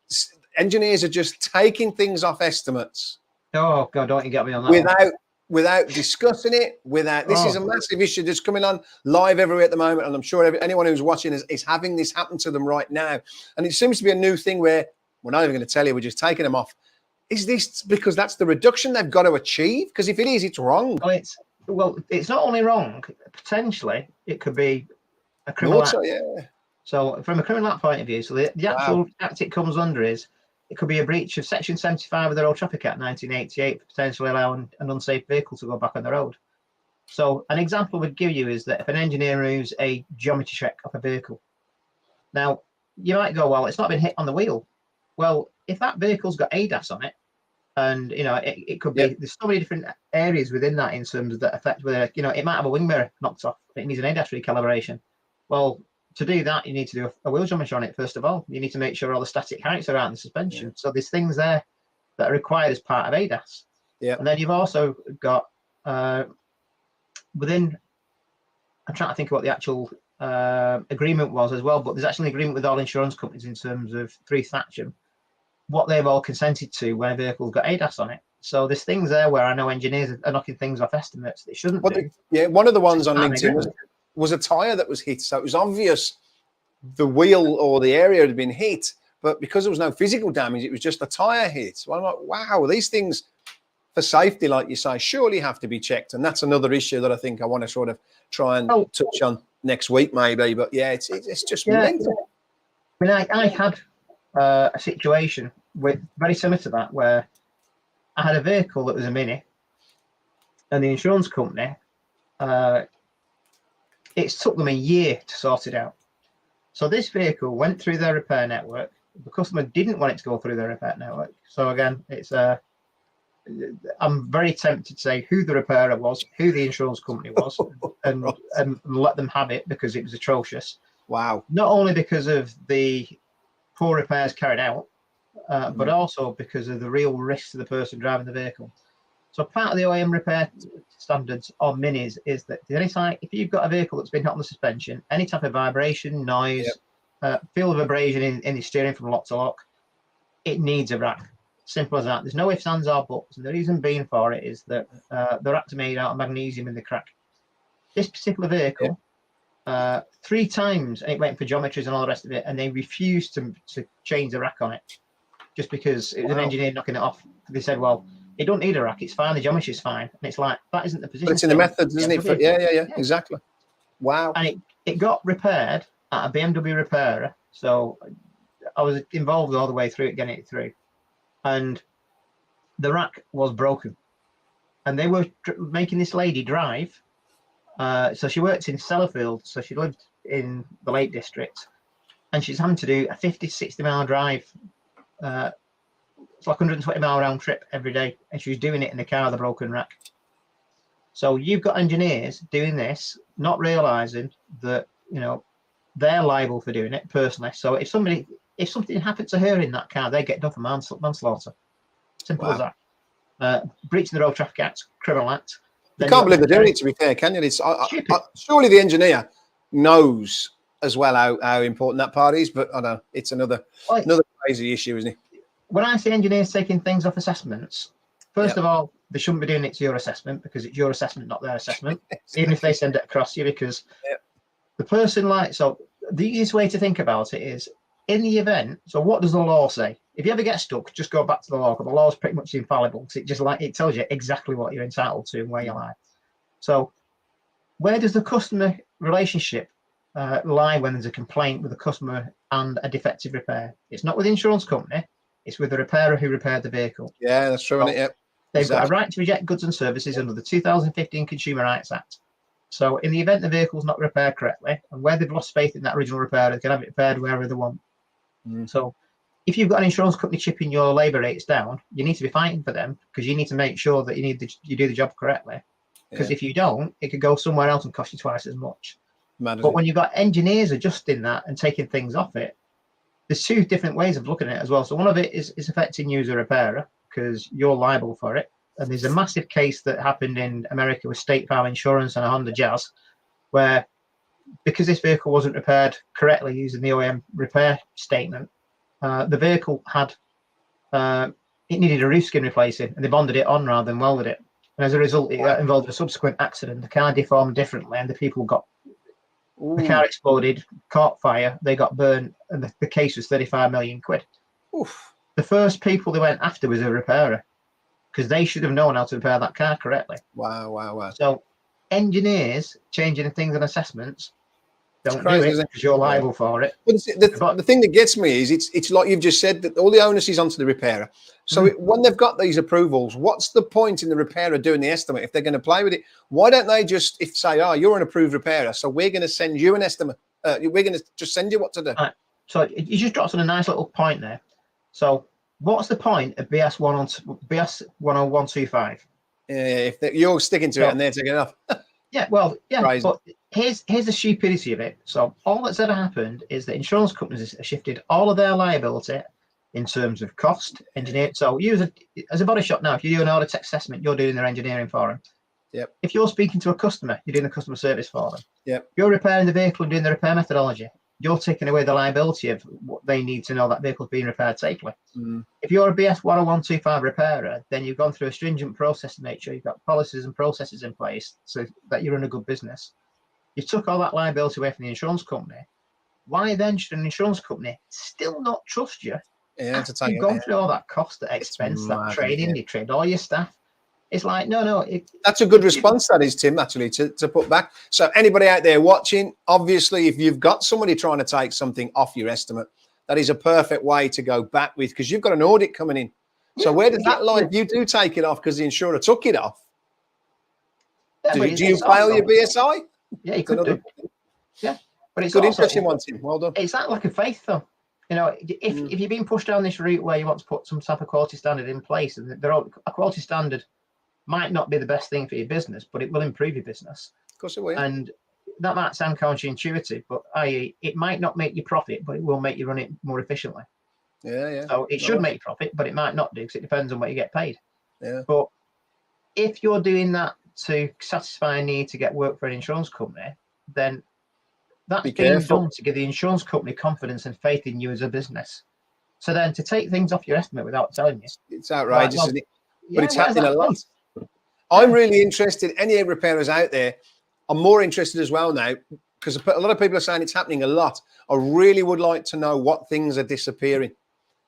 Speaker 1: engineers are just taking things off estimates.
Speaker 2: Oh God, don't you get me on that
Speaker 1: without discussing it, this is a massive issue that's coming on live everywhere at the moment, and I'm sure anyone who's watching is having this happen to them right now. And it seems to be a new thing where we're not even going to tell you, we're just taking them off. Is this because that's the reduction they've got to achieve? Because if it is, it's wrong.
Speaker 2: Well, it's not only wrong, potentially it could be a criminal act. So from a criminal act point of view, so the actual act it comes under is it could be a breach of Section 75 of the Road Traffic Act 1988 for potentially allowing an unsafe vehicle to go back on the road. So an example would give you is that if an engineer removes a geometry check of a vehicle, now you might go, well, it's not been hit on the wheel. Well, if that vehicle's got ADAS on it, and it could be, there's so many different areas within that in terms of that affect whether it might have a wing mirror knocked off, it needs an ADAS recalibration. Well, to do that, you need to do a wheel geometry on it first of all. You need to make sure all the static heights are out in the suspension. So there's things there that are required as part of ADAS. And then you've also got within, I'm trying to think of what the actual agreement was as well, but there's actually an agreement with all insurance companies in terms of through Thatcham, what they've all consented to when a vehicle's got ADAS on it. So there's things there where I know engineers are knocking things off estimates they shouldn't do.
Speaker 1: Yeah, one of the ones on LinkedIn was a tyre that was hit. So it was obvious the wheel or the area had been hit, but because there was no physical damage, it was just a tyre hit. So I'm like, wow, these things for safety, like you say, surely have to be checked. And that's another issue that I think I want to sort of try and touch on next week maybe. But yeah, it's just mental.
Speaker 2: I mean, I had a situation with very similar to that where I had a vehicle that was a Mini, and the insurance company, it took them a year to sort it out. So this vehicle went through their repair network. The customer didn't want it to go through their repair network. So again, I'm very tempted to say who the repairer was, who the insurance company was, and let them have it because it was atrocious.
Speaker 1: Wow.
Speaker 2: Not only because of the poor repairs carried out, but also because of the real risk to the person driving the vehicle. So part of the OEM repair standards on Minis is that if you've got a vehicle that's been hit on the suspension, any type of vibration, noise, feel of abrasion in the steering from lock to lock, it needs a rack. Simple as that. There's no ifs, ands, or buts. And the reason being for it is that the racks are made out of magnesium in the crack. This particular vehicle, 3 times, and it went for geometries and all the rest of it, and they refused to change the rack on it just because it was an engineer knocking it off. They said, well, it don't need a rack, it's fine, the geometry's fine. And it's like, that isn't the position.
Speaker 1: But it's in the methods, isn't it? Yeah, exactly. Wow.
Speaker 2: And it got repaired at a BMW repairer. So I was involved all the way through it, getting it through. And the rack was broken. And they were making this lady drive. So she worked in Sellafield, so she lived in the Lake District. And she's having to do a 50, 60 mile drive. It's like 120 mile round trip every day, and she was doing it in the car with a broken rack. So you've got engineers doing this, not realizing that they're liable for doing it personally. So if something happened to her in that car, they get done for manslaughter. Simple as that. Breaching the Road Traffic Act, criminal act.
Speaker 1: You can't believe they're doing it, to be fair, can you? Surely the engineer knows as well how important that part is, but I know it's another crazy issue, isn't it?
Speaker 2: When I say engineers taking things off assessments, first of all, they shouldn't be doing it to your assessment because it's your assessment, not their assessment, even if they send it across you, because the person so the easiest way to think about it is in the event. So what does the law say? If you ever get stuck, just go back to the law, because the law is pretty much infallible. It tells you exactly what you're entitled to and where you lie. So where does the customer relationship lie when there's a complaint with a customer and a defective repair? It's not with the insurance company. It's with the repairer who repaired the vehicle.
Speaker 1: Yeah, that's true, isn't it?
Speaker 2: They've got a right to reject goods and services under the 2015 Consumer Rights Act. So in the event the vehicle's not repaired correctly, and where they've lost faith in that original repairer, they can have it repaired wherever they want. So if you've got an insurance company chipping your labour rates down, you need to be fighting for them, because you need to make sure that you do the job correctly. Because if you don't, it could go somewhere else and cost you twice as much. But when you've got engineers adjusting that and taking things off it, there's 2 different ways of looking at it as well. So one of it is affecting you as a repairer because you're liable for it. And there's a massive case that happened in America with State Farm Insurance and a Honda Jazz, where because this vehicle wasn't repaired correctly using the OEM repair statement, the vehicle had it needed a roof skin replacing, and they bonded it on rather than welded it. And as a result, it involved a subsequent accident. The car deformed differently, and the people got the car exploded, caught fire, they got burned, and the case was 35 million quid.
Speaker 1: Oof.
Speaker 2: The first people they went after was a repairer, because they should have known how to repair that car correctly.
Speaker 1: Wow.
Speaker 2: So engineers changing things and assessments, Don't do
Speaker 1: crazy,
Speaker 2: it
Speaker 1: isn't it?
Speaker 2: because you're liable for it.
Speaker 1: But the thing that gets me is it's like you've just said, that all the onus is onto the repairer. So when they've got these approvals, what's the point in the repairer doing the estimate if they're going to play with it? Why don't they just say, oh, you're an approved repairer, so we're going to send you an estimate. We're going to just send you what to do.
Speaker 2: Right. So you just dropped on a nice little point there. So what's the point of BS 10125?
Speaker 1: If you're sticking to it and they're taking it off.
Speaker 2: Yeah, well, yeah,
Speaker 1: Crazy.
Speaker 2: but here's the stupidity of it. So all that's ever happened is that insurance companies have shifted all of their liability in terms of cost, engineering. So you as a body shop now, if you do an audit assessment, you're doing their engineering for them.
Speaker 1: Yep.
Speaker 2: If you're speaking to a customer, you're doing the customer service for them.
Speaker 1: Yep.
Speaker 2: You're repairing the vehicle and doing the repair methodology. You're taking away the liability of what they need to know that vehicle's being repaired safely. If you're a BS 10125 repairer, then you've gone through a stringent process to make sure you've got policies and processes in place so that you're in a good business. You took all that liability away from the insurance company. Why then should an insurance company still not trust you? After you've gone through all that cost, that expense, that training, you trained all your staff. It's like, no.
Speaker 1: That's a good response, that is, Tim, actually, to put back. So anybody out there watching, obviously, if you've got somebody trying to take something off your estimate, that is a perfect way to go back with, because you've got an audit coming in. So where does that lie? If you do take it off because the insurer took it off, do you fail your BSI?
Speaker 2: Yeah, you could do. Yeah, but it's
Speaker 1: good,
Speaker 2: also,
Speaker 1: interesting one, Tim. Well done.
Speaker 2: It's that lack of faith, though. You know, if you're being pushed down this route where you want to put some type of quality standard in place, and a quality standard might not be the best thing for your business, but it will improve your business.
Speaker 1: Of course it will.
Speaker 2: And that might sound counterintuitive, but i.e., it might not make you profit, but it will make you run it more efficiently.
Speaker 1: Yeah.
Speaker 2: So it should make profit, but it might not do, because it depends on what you get paid.
Speaker 1: Yeah.
Speaker 2: But if you're doing that to satisfy a need to get work for an insurance company, then that's being done to give the insurance company confidence and faith in you as a business. So then to take things off your estimate without telling you,
Speaker 1: it's outrageous, isn't it? But
Speaker 2: yeah,
Speaker 1: it's happening a lot. I'm really interested. Any repairers out there, I'm more interested as well now, because a lot of people are saying it's happening a lot. I really would like to know what things are disappearing,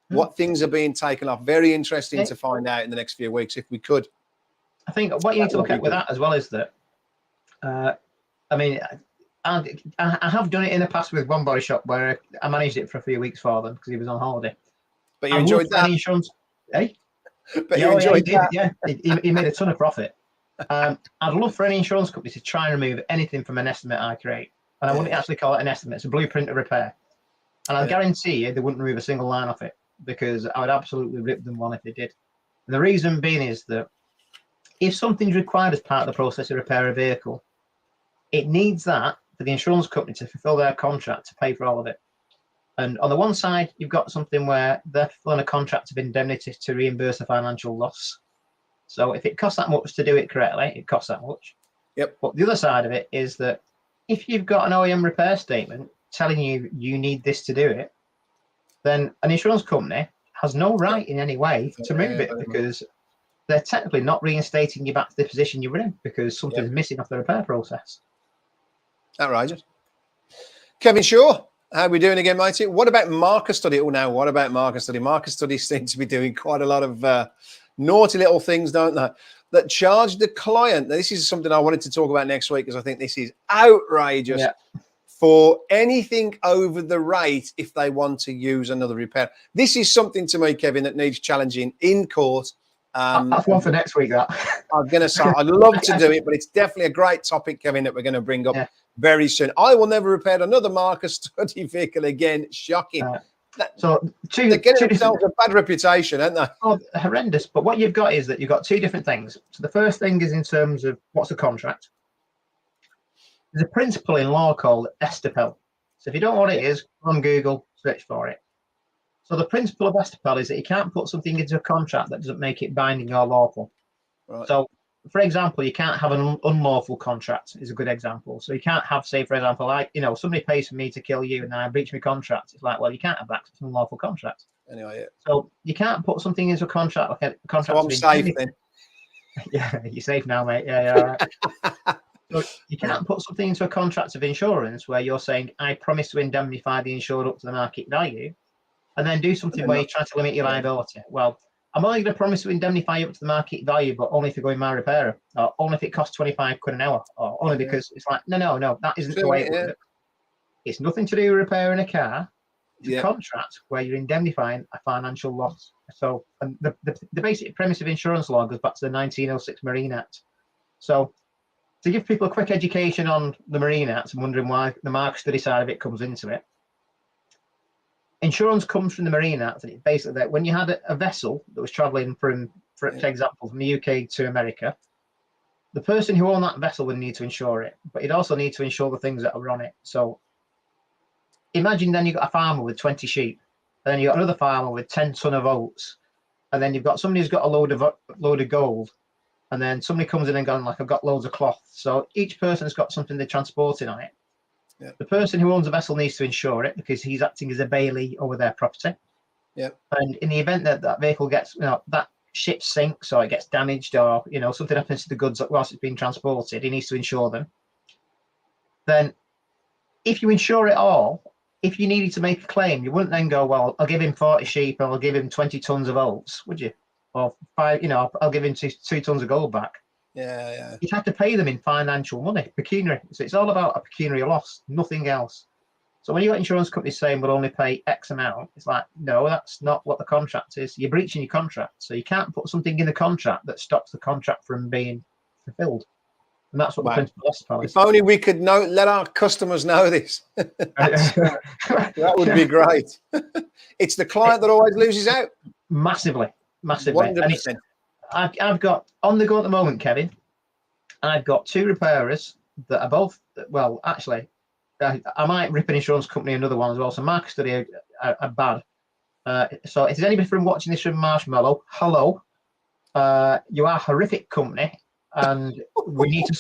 Speaker 1: what things are being taken off. Very interesting to find out in the next few weeks, if we could.
Speaker 2: I think what you need to look at with that as well is that, I mean, I have done it in the past with one body shop where I managed it for a few weeks for them because he was on holiday.
Speaker 1: But you enjoyed that?
Speaker 2: Insurance, eh?
Speaker 1: But you enjoyed that?
Speaker 2: Yeah, he made a ton of profit. I'd love for any insurance company to try and remove anything from an estimate I create. And I wouldn't actually call it an estimate. It's a blueprint of repair. And I guarantee you they wouldn't remove a single line off it, because I would absolutely rip them one if they did. And the reason being is that if something's required as part of the process to repair a vehicle, it needs that for the insurance company to fulfill their contract to pay for all of it. And on the one side, you've got something where they're fulfilling a contract of indemnity to reimburse a financial loss. So if it costs that much to do it correctly, it costs that much.
Speaker 1: Yep.
Speaker 2: But the other side of it is that if you've got an OEM repair statement telling you you need this to do it, then an insurance company has no right in any way to remove it, because they're technically not reinstating you back to the position you were in because something's missing off the repair process.
Speaker 1: Outrageous. Kevin Shaw, how are we doing again, matey? What about marker study? Oh, now, what about marker study? Marker study seems to be doing quite a lot of naughty little things, don't they? That charge the client. Now, this is something I wanted to talk about next week, because I think this is outrageous for anything over the rate if they want to use another repair. This is something to me, Kevin, that needs challenging in court.
Speaker 2: That's one for next week, that.
Speaker 1: I'm going to say I'd love to do it, but it's definitely a great topic, Kevin, that we're going to bring up very soon. I will never repair another marker study vehicle again. Shocking.
Speaker 2: So
Speaker 1: they're getting themselves a bad reputation, aren't they?
Speaker 2: Oh, horrendous. But what you've got is that you've got two different things. So the first thing is in terms of what's a contract. There's a principle in law called estapel. So if you don't know what it is, go on Google, search for it. So the principle of estapel is that you can't put something into a contract that doesn't make it binding or lawful.
Speaker 1: Right.
Speaker 2: So, for example, you can't have an unlawful contract is a good example. So you can't have, say, for example, like, you know, somebody pays for me to kill you and then I breach my contract. It's like, well, you can't have that because it's an unlawful contract.
Speaker 1: Anyway,
Speaker 2: So you can't put something into a contract like a contract.
Speaker 1: So I'm safe then.
Speaker 2: Yeah, you're safe now, mate. Yeah. So you can't put something into a contract of insurance where you're saying, I promise to indemnify the insured up to the market value, and then do something where you try to limit your liability. Well, I'm only going to promise to indemnify you up to the market value, but only if you're going my repairer, or only if it costs 25 quid an hour, or only because it's like, no, that isn't the way it works. It's nothing to do with repairing a car. It's
Speaker 1: Yeah.
Speaker 2: a contract where you're indemnifying a financial loss. So, and the basic premise of insurance law goes back to the 1906 Marine Act. So, to give people a quick education on the Marine Act and wondering why the market study side of it comes into it, insurance comes from the Marine Act, and it's basically that when you had a vessel that was traveling from, for example, from the UK to America, the person who owned that vessel would need to insure it, but you'd also need to insure the things that are on it. So imagine then you've got a farmer with 20 sheep, and then you've got another farmer with 10 ton of oats, and then you've got somebody who's got a load of gold, and then somebody comes in and going like, I've got loads of cloth. So each person's got something they're transporting on it.
Speaker 1: Yeah.
Speaker 2: The person who owns the vessel needs to insure it because he's acting as a bailee over their property.
Speaker 1: Yeah.
Speaker 2: And in the event that that vehicle gets, that ship sinks or it gets damaged or, something happens to the goods whilst it's being transported, he needs to insure them. Then if you insure it all, if you needed to make a claim, you wouldn't then go, well, I'll give him 40 sheep and I'll give him 20 tons of oats, would you? Or 5, I'll give him 2 tons of gold back.
Speaker 1: Yeah.
Speaker 2: You'd have to pay them in financial money, pecuniary. So it's all about a pecuniary loss, nothing else. So when you got insurance companies saying we'll only pay X amount, it's like, no, that's not what the contract is. You're breaching your contract. So you can't put something in the contract that stops the contract from being fulfilled. And that's what the principal loss policy is.
Speaker 1: If only we could let our customers know this. That would be great. It's the client that always loses out.
Speaker 2: Massively.
Speaker 1: 100%.
Speaker 2: And I've got on the go at the moment, Kevin. I've got 2 repairers that are both, well, actually, I might rip an insurance company another one as well. So market study are bad. So if there's anybody from watching this from Marshmallow, hello, you are a horrific company, and we need to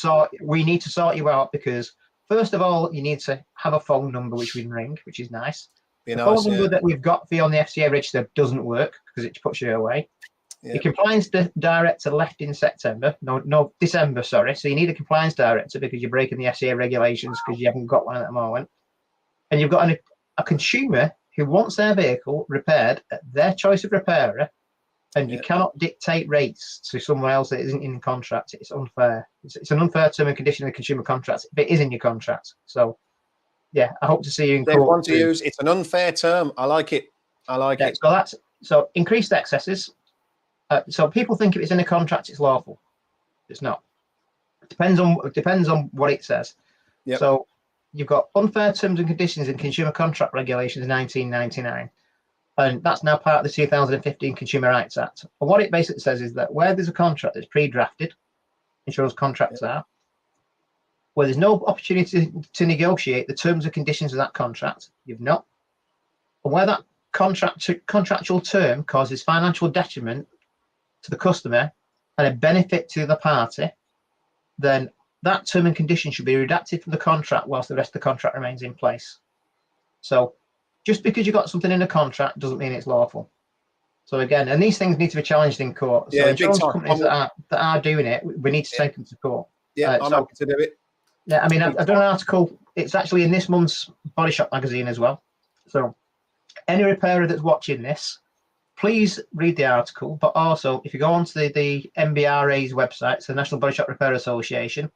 Speaker 2: sort you out because first of all, you need to have a phone number which we can ring, which is nice. The phone number that we've got for you on the FCA register doesn't work because it puts you away. Yep. Your compliance director left in September. No, December, sorry. So you need a compliance director because you're breaking the FCA regulations because you haven't got one at the moment. And you've got a consumer who wants their vehicle repaired at their choice of repairer, and you cannot dictate rates to someone else that isn't in the contract. It's unfair. It's an unfair term and condition in the consumer contract if it is in your contract. So, yeah, I hope to see you in court.
Speaker 1: Want to use it's an unfair term. I like it.
Speaker 2: So increased excesses. So people think if it's in a contract, it's lawful. It's not. It depends on what it says.
Speaker 1: Yep.
Speaker 2: So you've got unfair terms and conditions in Consumer Contract Regulations 1999, and that's now part of the 2015 Consumer Rights Act. And what it basically says is that where there's a contract that's pre-drafted, insurance contracts are, where there's no opportunity to negotiate the terms and conditions of that contract, you've not. And where that contractual term causes financial detriment to the customer and a benefit to the party, then that term and condition should be redacted from the contract whilst the rest of the contract remains in place. So just because you've got something in a contract doesn't mean it's lawful. So again, and these things need to be challenged in court. So insurance companies that are doing it, we need to take them to court.
Speaker 1: Yeah, I'm happy to do it.
Speaker 2: Yeah, I mean, I've done an article. It's actually in this month's Body Shop magazine as well. So any repairer that's watching this, please read the article, but also if you go onto the NBRA's website, so the National Body Shop Repair Association,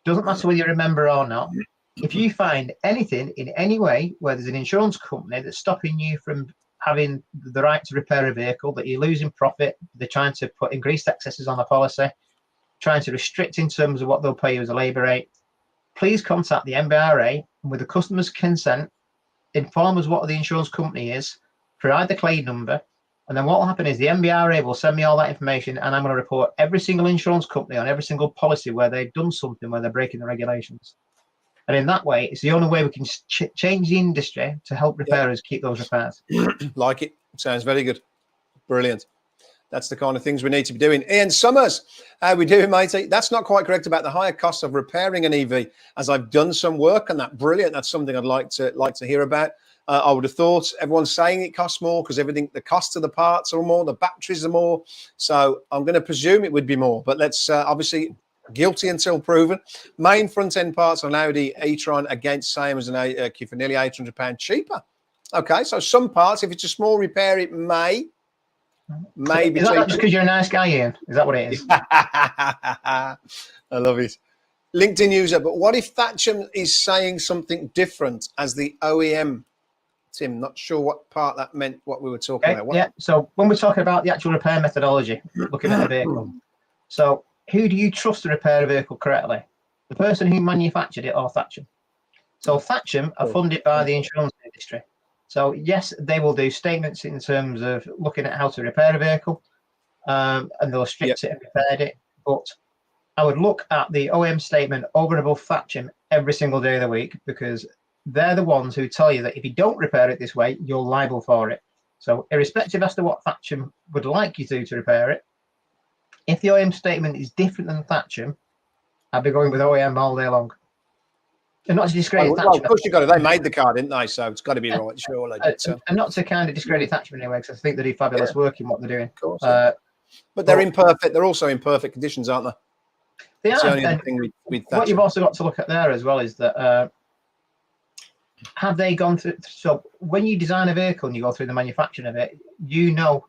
Speaker 2: doesn't matter whether you're a member or not, if you find anything in any way where there's an insurance company that's stopping you from having the right to repair a vehicle, that you're losing profit, they're trying to put increased excesses on the policy, trying to restrict in terms of what they'll pay you as a labour rate, please contact the NBRA and with the customer's consent, inform us what the insurance company is, provide the claim number, and then what will happen is the NBRA will send me all that information and I'm going to report every single insurance company on every single policy where they've done something where they're breaking the regulations. And in that way, it's the only way we can change the industry to help repairers keep those repairs.
Speaker 1: Like it. Sounds very good. Brilliant. That's the kind of things we need to be doing. Ian Summers, how we doing, matey? That's not quite correct about the higher cost of repairing an EV, as I've done some work on that. Brilliant. That's something I'd like to hear about. I would have thought everyone's saying it costs more because the cost of the parts are more, the batteries are more. So I'm going to presume it would be more, but let's obviously guilty until proven. Main front end parts on Audi e-tron against same as an AQ for nearly £800 cheaper. Okay, so some parts, if it's a small repair, it may be
Speaker 2: Is that
Speaker 1: cheaper.
Speaker 2: just because you're a nice guy, Ian? Is that what it is?
Speaker 1: I love it. LinkedIn user, but what if Thatcham is saying something different as the OEM? Tim, not sure what part that meant, what we were talking about.
Speaker 2: Yeah, so when we're talking about the actual repair methodology, looking at a vehicle, so who do you trust to repair a vehicle correctly? The person who manufactured it or Thatcham? So Thatcham are funded by the insurance industry. So yes, they will do statements in terms of looking at how to repair a vehicle, and they'll restrict it and repaired it. But I would look at the OEM statement over and above Thatcham every single day of the week, because they're the ones who tell you that if you don't repair it this way, you're liable for it. So irrespective as to what Thatcham would like you to repair it, if the OEM statement is different than Thatcham, I'd be going with OEM all day long. And not to discredit Thatcham.
Speaker 1: Well, of course you got it. They made the car, didn't they? So it's got to be right, surely.
Speaker 2: And not to kind of discredit Thatcham anyway, because I think they do fabulous work in what they're doing.
Speaker 1: Of course. But they're imperfect. They're also in perfect conditions, aren't they?
Speaker 2: They are. The only thing with what you've also got to look at there as well is that have they gone through? So when you design a vehicle and you go through the manufacturing of it, you know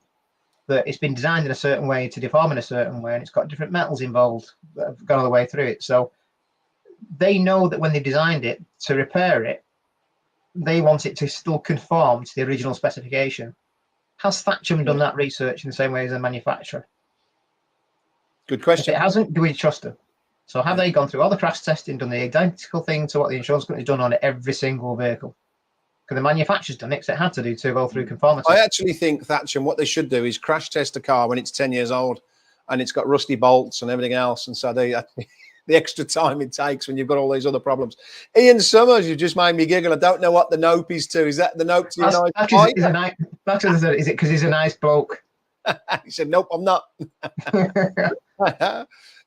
Speaker 2: that it's been designed in a certain way to deform in a certain way, and it's got different metals involved that have gone all the way through it. So they know that when they designed it to repair it, they want it to still conform to the original specification. Has Thatcham done that research in the same way as a manufacturer?
Speaker 1: Good question.
Speaker 2: If it hasn't, do we trust them? So have they gone through all the crash testing, done the identical thing to what the insurance company's done on every single vehicle? Because the manufacturer's done it, because it had to go through conformity.
Speaker 1: I actually think Thatcham, what they should do is crash test a car when it's 10 years old and it's got rusty bolts and everything else. And so the extra time it takes when you've got all these other problems. Ian Summers, you just made me giggle. I don't know what the nope is to. Is that the nope to your nice?
Speaker 2: Is it because he's a nice bloke?
Speaker 1: He said, nope, I'm not.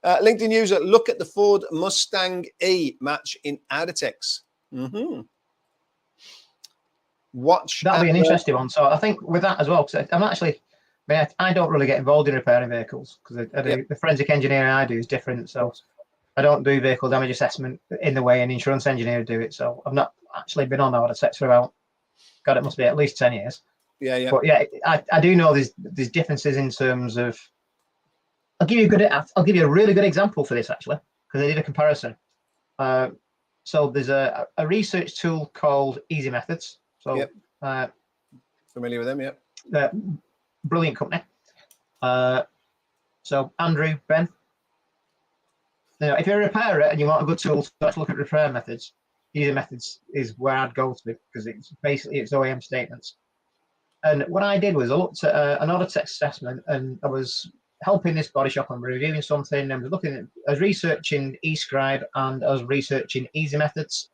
Speaker 1: LinkedIn user, look at the Ford Mustang E match in Audatex. Watch.
Speaker 2: That'll be an interesting one. So I think with that as well, because I don't really get involved in repairing vehicles, because the forensic engineering I do is different. So I don't do vehicle damage assessment in the way an insurance engineer do it. So I've not actually been on Audatex for about, God, it must be at least 10 years.
Speaker 1: Yeah.
Speaker 2: But yeah, I do know there's differences in terms of. I'll give you a really good example for this, actually, because I did a comparison. So there's a research tool called Easy Methods. So
Speaker 1: familiar with them, yeah.
Speaker 2: Brilliant company. So Andrew, Ben, if you're a repairer and you want a good tool to actually look at repair methods, Easy Methods is where I'd go to, because it's basically it's OEM statements. And what I did was I looked at an Audatex assessment, and I was helping this body shop and reviewing something, and I was researching eScribe and I was researching Easy Methods,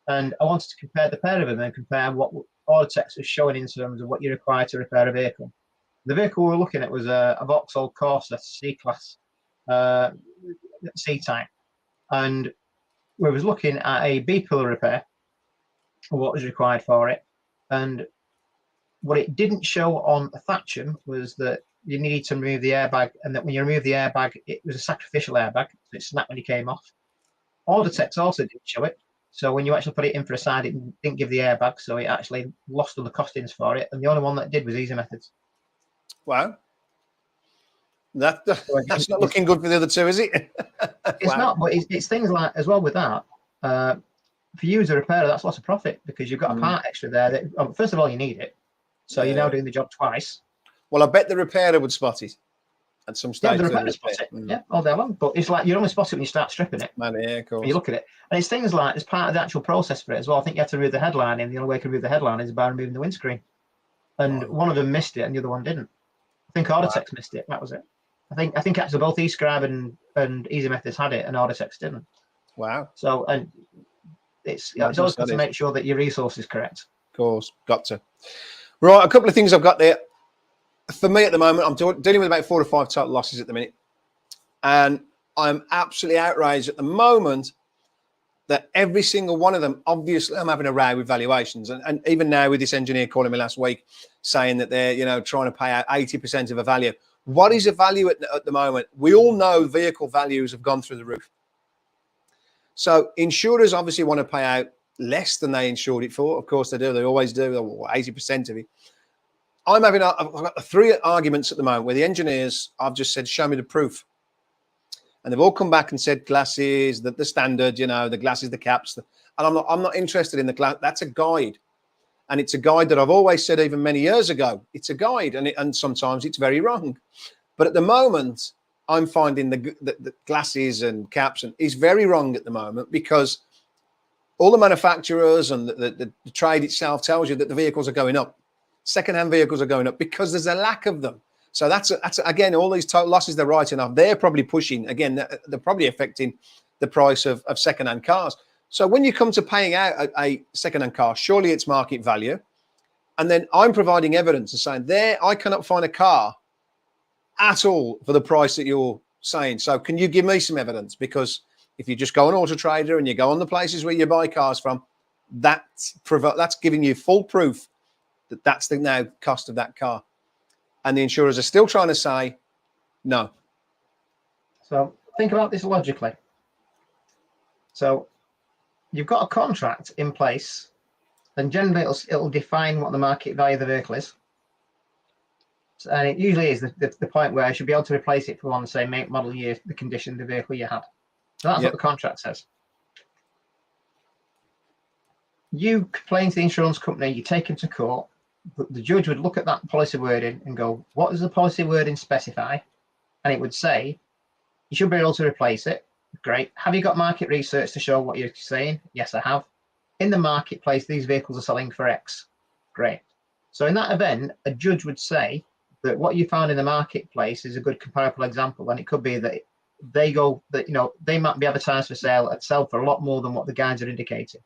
Speaker 2: and I wanted to compare the pair of them and compare what Audatex was showing in terms of what you require to repair a vehicle. The vehicle we were looking at was a Vauxhall Corsa C-Class, C-Type, and we was looking at a B-pillar repair, what was required for it, and what it didn't show on Thatcham was that you needed to remove the airbag, and that when you remove the airbag, it was a sacrificial airbag, so it snapped when you came off. Audatex also didn't show it, so when you actually put it in for a side, it didn't give the airbag, so it actually lost all the costings for it, and the only one that did was Easy Methods.
Speaker 1: Wow. That's not looking good for the other two, is it?
Speaker 2: It's not, but it's things like, as well with that, for you as a repairer, that's lots of profit, because you've got a part extra there that, first of all, you need it, so you're now doing the job twice.
Speaker 1: Well, I bet the repairer would spot it at some stage.
Speaker 2: Yeah, the repairer spots it. Yeah, all day long. But it's like you only spot it when you start stripping it.
Speaker 1: Man, yeah, of course.
Speaker 2: You look at it, and it's things like, as part of the actual process for it as well. I think you have to remove the headline, and the only way you can remove the headline is by removing the windscreen. And one of them missed it, and the other one didn't. I think Audatex missed it. That was it. I think actually both eScribe and Easy Methods had it, and Audatex didn't.
Speaker 1: Wow.
Speaker 2: So, and it's always good to make sure that your resource is correct.
Speaker 1: Of course, got to. Right, a couple of things I've got there. For me at the moment, I'm dealing with about 4 to 5 total losses at the minute. And I'm absolutely outraged at the moment that every single one of them, obviously, I'm having a row with valuations. And even now with this engineer calling me last week saying that they're, trying to pay out 80% of a value. What is a value at the moment? We all know vehicle values have gone through the roof. So insurers obviously want to pay out less than they insured it for. Of course they do. They always do. 80% of it. I've got 3 arguments at the moment where the engineers, I've just said, show me the proof. and they've all come back and said glasses, the standard, you know, the glasses, the caps, and I'm not interested in the glass. That's a guide, and it's a guide that I've always said, even many years ago, it's a guide, and sometimes it's very wrong. But at the moment, I'm finding the glasses and caps is very wrong at the moment, because all the manufacturers and the trade itself tells you that the vehicles are going up. Second-hand vehicles are going up because there's a lack of them. So that's again, all these total losses they're writing off, they're probably pushing, again, they're probably affecting the price of second-hand cars. So when you come to paying out a second-hand car, surely it's market value. And then I'm providing evidence and saying, I cannot find a car at all for the price that you're saying. So can you give me some evidence? Because if you just go on Auto Trader and you go on the places where you buy cars from, that's giving you full proof that that's the now cost of that car. And the insurers are still trying to say no.
Speaker 2: So think about this logically. So you've got a contract in place, and generally it'll define what the market value of the vehicle is. And it usually is the point where I should be able to replace it for one, say, make, model, year, the condition of the vehicle you had. So that's what the contract says. You complain to the insurance company, you take him to court. The judge would look at that policy wording and go, what does the policy wording specify? And it would say, you should be able to replace it. Great. Have you got market research to show what you're saying? Yes, I have. In the marketplace, these vehicles are selling for X. Great. So in that event, a judge would say that what you found in the marketplace is a good comparable example. And it could be that they might be advertised for sale and sell for a lot more than what the guides are indicating.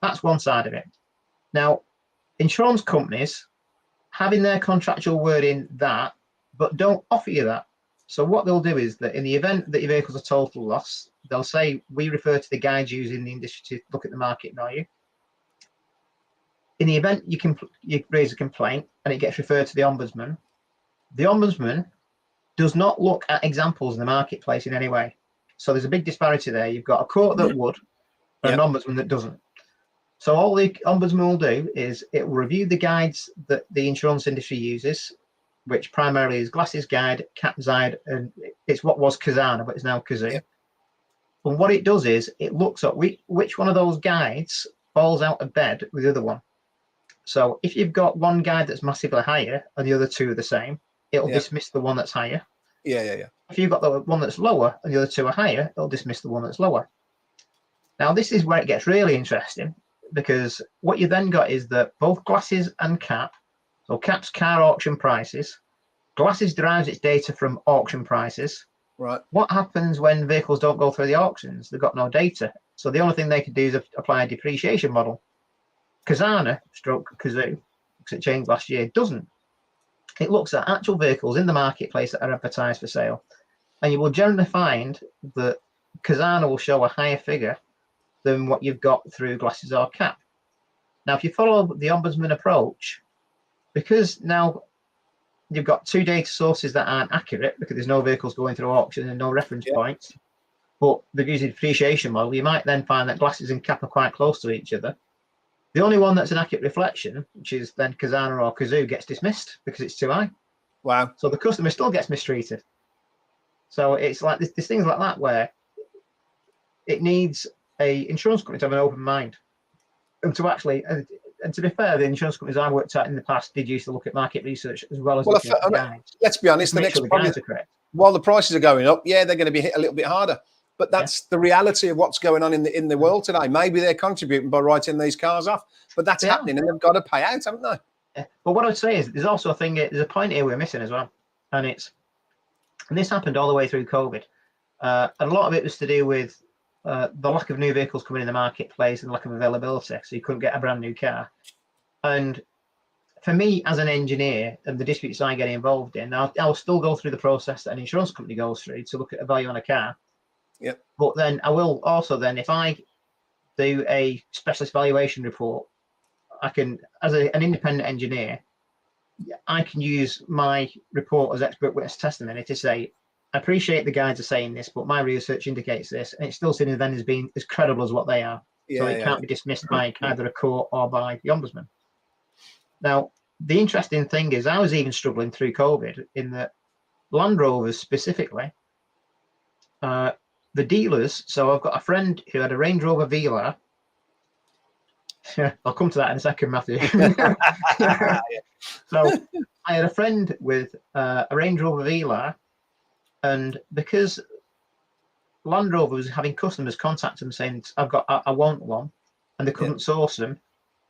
Speaker 2: That's one side of it. Now, insurance companies having their contractual wording that, but don't offer you that. So what they'll do is that in the event that your vehicle's a total loss, they'll say, we refer to the guides used in the industry to look at the market value. In the event you raise a complaint and it gets referred to the ombudsman does not look at examples in the marketplace in any way. So there's a big disparity there. You've got a court that would, and an ombudsman that doesn't. So all the ombudsman will do is it will review the guides that the insurance industry uses, which primarily is Glasses Guide, Cap's Guide, and it's what was Kazana, but it's now Kazoo. Yeah. And what it does is it looks at which one of those guides falls out of bed with the other one. So if you've got one guide that's massively higher and the other two are the same, it'll dismiss the one that's higher.
Speaker 1: Yeah.
Speaker 2: If you've got the one that's lower and the other two are higher, it'll dismiss the one that's lower. Now, this is where it gets really interesting, because what you then got is that both Glasses and Cap, so Cap's car auction prices, Glasses derives its data from auction prices.
Speaker 1: Right. What
Speaker 2: happens when vehicles don't go through the auctions? They've got no data. So the only thing they can do is apply a depreciation model. Kazana, stroke Kazoo, because it changed last year, doesn't. It looks at actual vehicles in the marketplace that are advertised for sale. And you will generally find that Kazana will show a higher figure than what you've got through Glasses or Cap. Now, if you follow the ombudsman approach, because now you've got two data sources that aren't accurate because there's no vehicles going through auction and no reference points, but they're using a depreciation model, you might then find that Glasses and Cap are quite close to each other. The only one that's an accurate reflection, which is then Kazana or Kazoo, gets dismissed because it's too high.
Speaker 1: Wow.
Speaker 2: So the customer still gets mistreated. So it's like there's things like that where it needs a insurance company to have an open mind and to actually, and to be fair, the insurance companies I worked at in the past did used to look at market research as well as looking at the guides.
Speaker 1: Let's be honest, the next
Speaker 2: guides are correct.
Speaker 1: While the prices are going up, they're going to be hit a little bit harder. But that's the reality of what's going on in the world today. Maybe they're contributing by writing these cars off, but that's happening, and they've got to pay out, haven't they?
Speaker 2: Yeah. But what I would say is there's also there's a point here we're missing as well, and this happened all the way through COVID, and a lot of it was to do with the lack of new vehicles coming in the marketplace and lack of availability, so you couldn't get a brand new car. And for me as an engineer and the disputes I get involved in, I'll still go through the process that an insurance company goes through to look at a value on a car.
Speaker 1: Yep.
Speaker 2: But then I will also then, if I do a specialist valuation report, I can, as an independent engineer, I can use my report as expert witness testimony to say, I appreciate the guides are saying this, but my research indicates this, and it's still seen then as being as credible as what they are. So it can't be dismissed by either a court or by the ombudsman. Now, the interesting thing is I was even struggling through COVID in that Land Rovers specifically, the dealers. So I've got a friend who had a Range Rover Velar. I'll come to that in a second, Matthew. So I had a friend with a Range Rover Velar, and because Land Rover was having customers contact them saying, I want one, and they couldn't source them,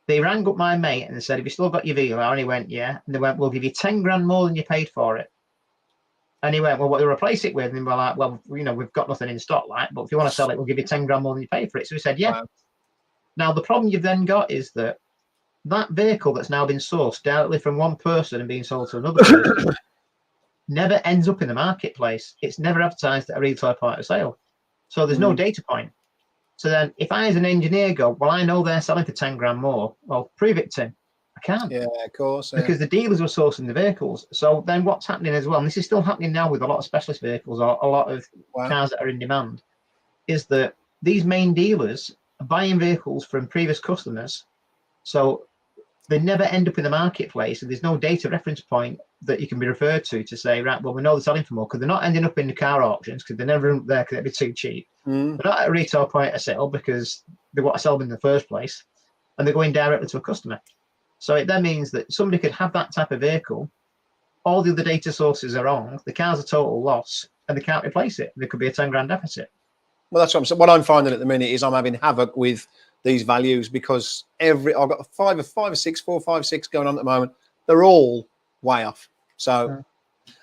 Speaker 2: they rang up my mate and they said, have you still got your Velar? And he went, yeah. And they went, we'll give you 10 grand more than you paid for it. And he went, well, what do you replace it with? And they were like, well, we've got nothing in stock, like, but if you want to sell it, we'll give you 10 grand more than you paid for it. So he said, yeah. Wow. Now, the problem you've then got is that vehicle that's now been sourced directly from one person and being sold to another person never ends up in the marketplace. It's never advertised at a retail point of sale. So there's no data point. So then if I, as an engineer, go, well, I know they're selling for 10 grand more. Well, prove it, Tim. I can't.
Speaker 1: Yeah, of course.
Speaker 2: Because the dealers were sourcing the vehicles. So then what's happening as well, and this is still happening now with a lot of specialist vehicles or a lot of cars that are in demand, is that these main dealers are buying vehicles from previous customers. So they never end up in the marketplace, and there's no data reference point that you can be referred to say, right, well, we know they're selling for more, because they're not ending up in the car auctions, because they're never there because it'd be too cheap. They're not at a retail point of sale because they want to sell them in the first place, and they're going directly to a customer. So it then means that somebody could have that type of vehicle, all the other data sources are wrong, the car's a total loss, and they can't replace it. There could be a 10 grand deficit.
Speaker 1: Well, that's what I'm saying. What I'm finding at the minute is I'm having havoc with these values, because I've got four, five, six going on at the moment. They're all way off. So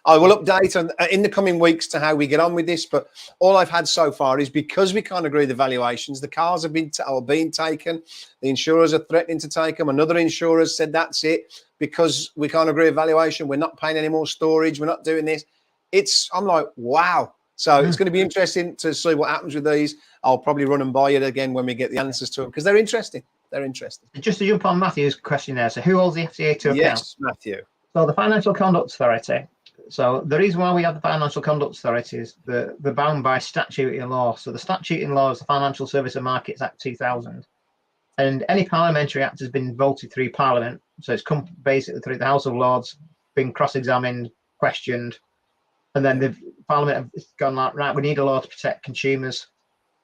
Speaker 1: I will update in the coming weeks to how we get on with this. But all I've had so far is, because we can't agree the valuations, the cars have been being taken. The insurers are threatening to take them. Another insurer said that's it, because we can't agree a valuation. We're not paying any more storage. We're not doing this. I'm like, wow. So it's going to be interesting to see what happens with these. I'll probably run and buy it again when we get the answers to them, because they're interesting. They're interesting.
Speaker 2: Just to jump on Matthew's question there. So who holds the FCA to account?
Speaker 1: Yes, Matthew.
Speaker 2: So the Financial Conduct Authority. So the reason why we have the Financial Conduct Authority is they're bound by statute and law. So the statute and law is the Financial Service and Markets Act 2000. And any parliamentary act has been voted through Parliament. So it's come basically through the House of Lords, been cross-examined, questioned, and then the Parliament have gone like, right, we need a law to protect consumers.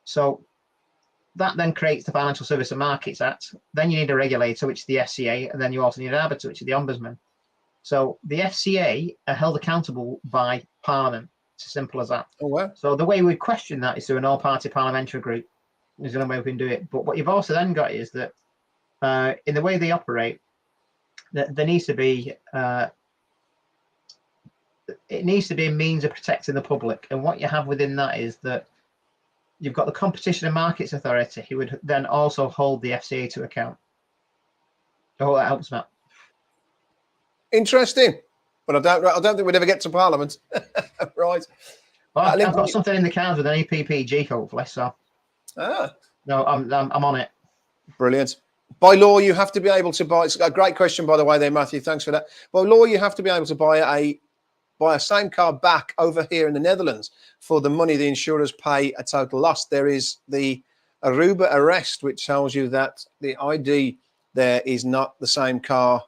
Speaker 2: So that then creates the Financial Service and Markets Act. Then you need a regulator, which is the FCA, and then you also need an arbiter, which is the Ombudsman. So the FCA are held accountable by Parliament. It's as simple as that.
Speaker 1: Oh, wow.
Speaker 2: So the way we question that is through an all-party parliamentary group. There's no way we can do it. But what you've also then got is that in the way they operate, there needs to be it needs to be a means of protecting the public. And what you have within that is that you've got the Competition and Markets Authority, who would then also hold the FCA to account. I hope that helps, Matt.
Speaker 1: Interesting, but I don't think we'd ever get to Parliament. Right.
Speaker 2: Well, I've got something in the cards with an APPG, hopefully. So, no, I'm on it.
Speaker 1: Brilliant. By law, you have to be able to buy. It's a great question, by the way, there, Matthew. Thanks for that. By law, you have to be able to buy a same car back over here in the Netherlands for the money the insurers pay a total loss. There is the Aruba arrest, which tells you that the ID there is not the same car.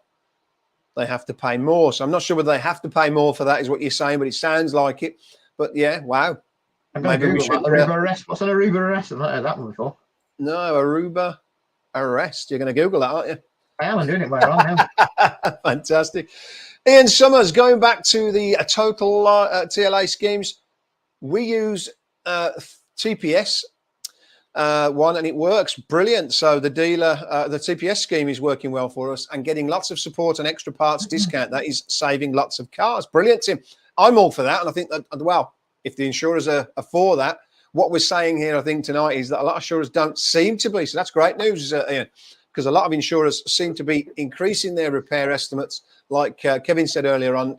Speaker 1: They have to pay more. So I'm not sure whether they have to pay more for that, is what you're saying, but it sounds like it. But yeah, wow.
Speaker 2: Maybe we should. Aruba arrest. What's an Aruba arrest? I've not heard that one before.
Speaker 1: No, Aruba arrest. You're going to Google that, aren't you?
Speaker 2: I am. I'm doing it where I am.
Speaker 1: Fantastic. Ian Summers, going back to the total TLA schemes, we use TPS one, and it works brilliant. So the dealer, the TPS scheme is working well for us and getting lots of support and extra parts discount. That is saving lots of cars. Brilliant, Tim. I'm all for that. And I think that, well, if the insurers are for that, what we're saying here, I think, tonight is that a lot of insurers don't seem to be. So that's great news, Ian, because a lot of insurers seem to be increasing their repair estimates, like Kevin said earlier on,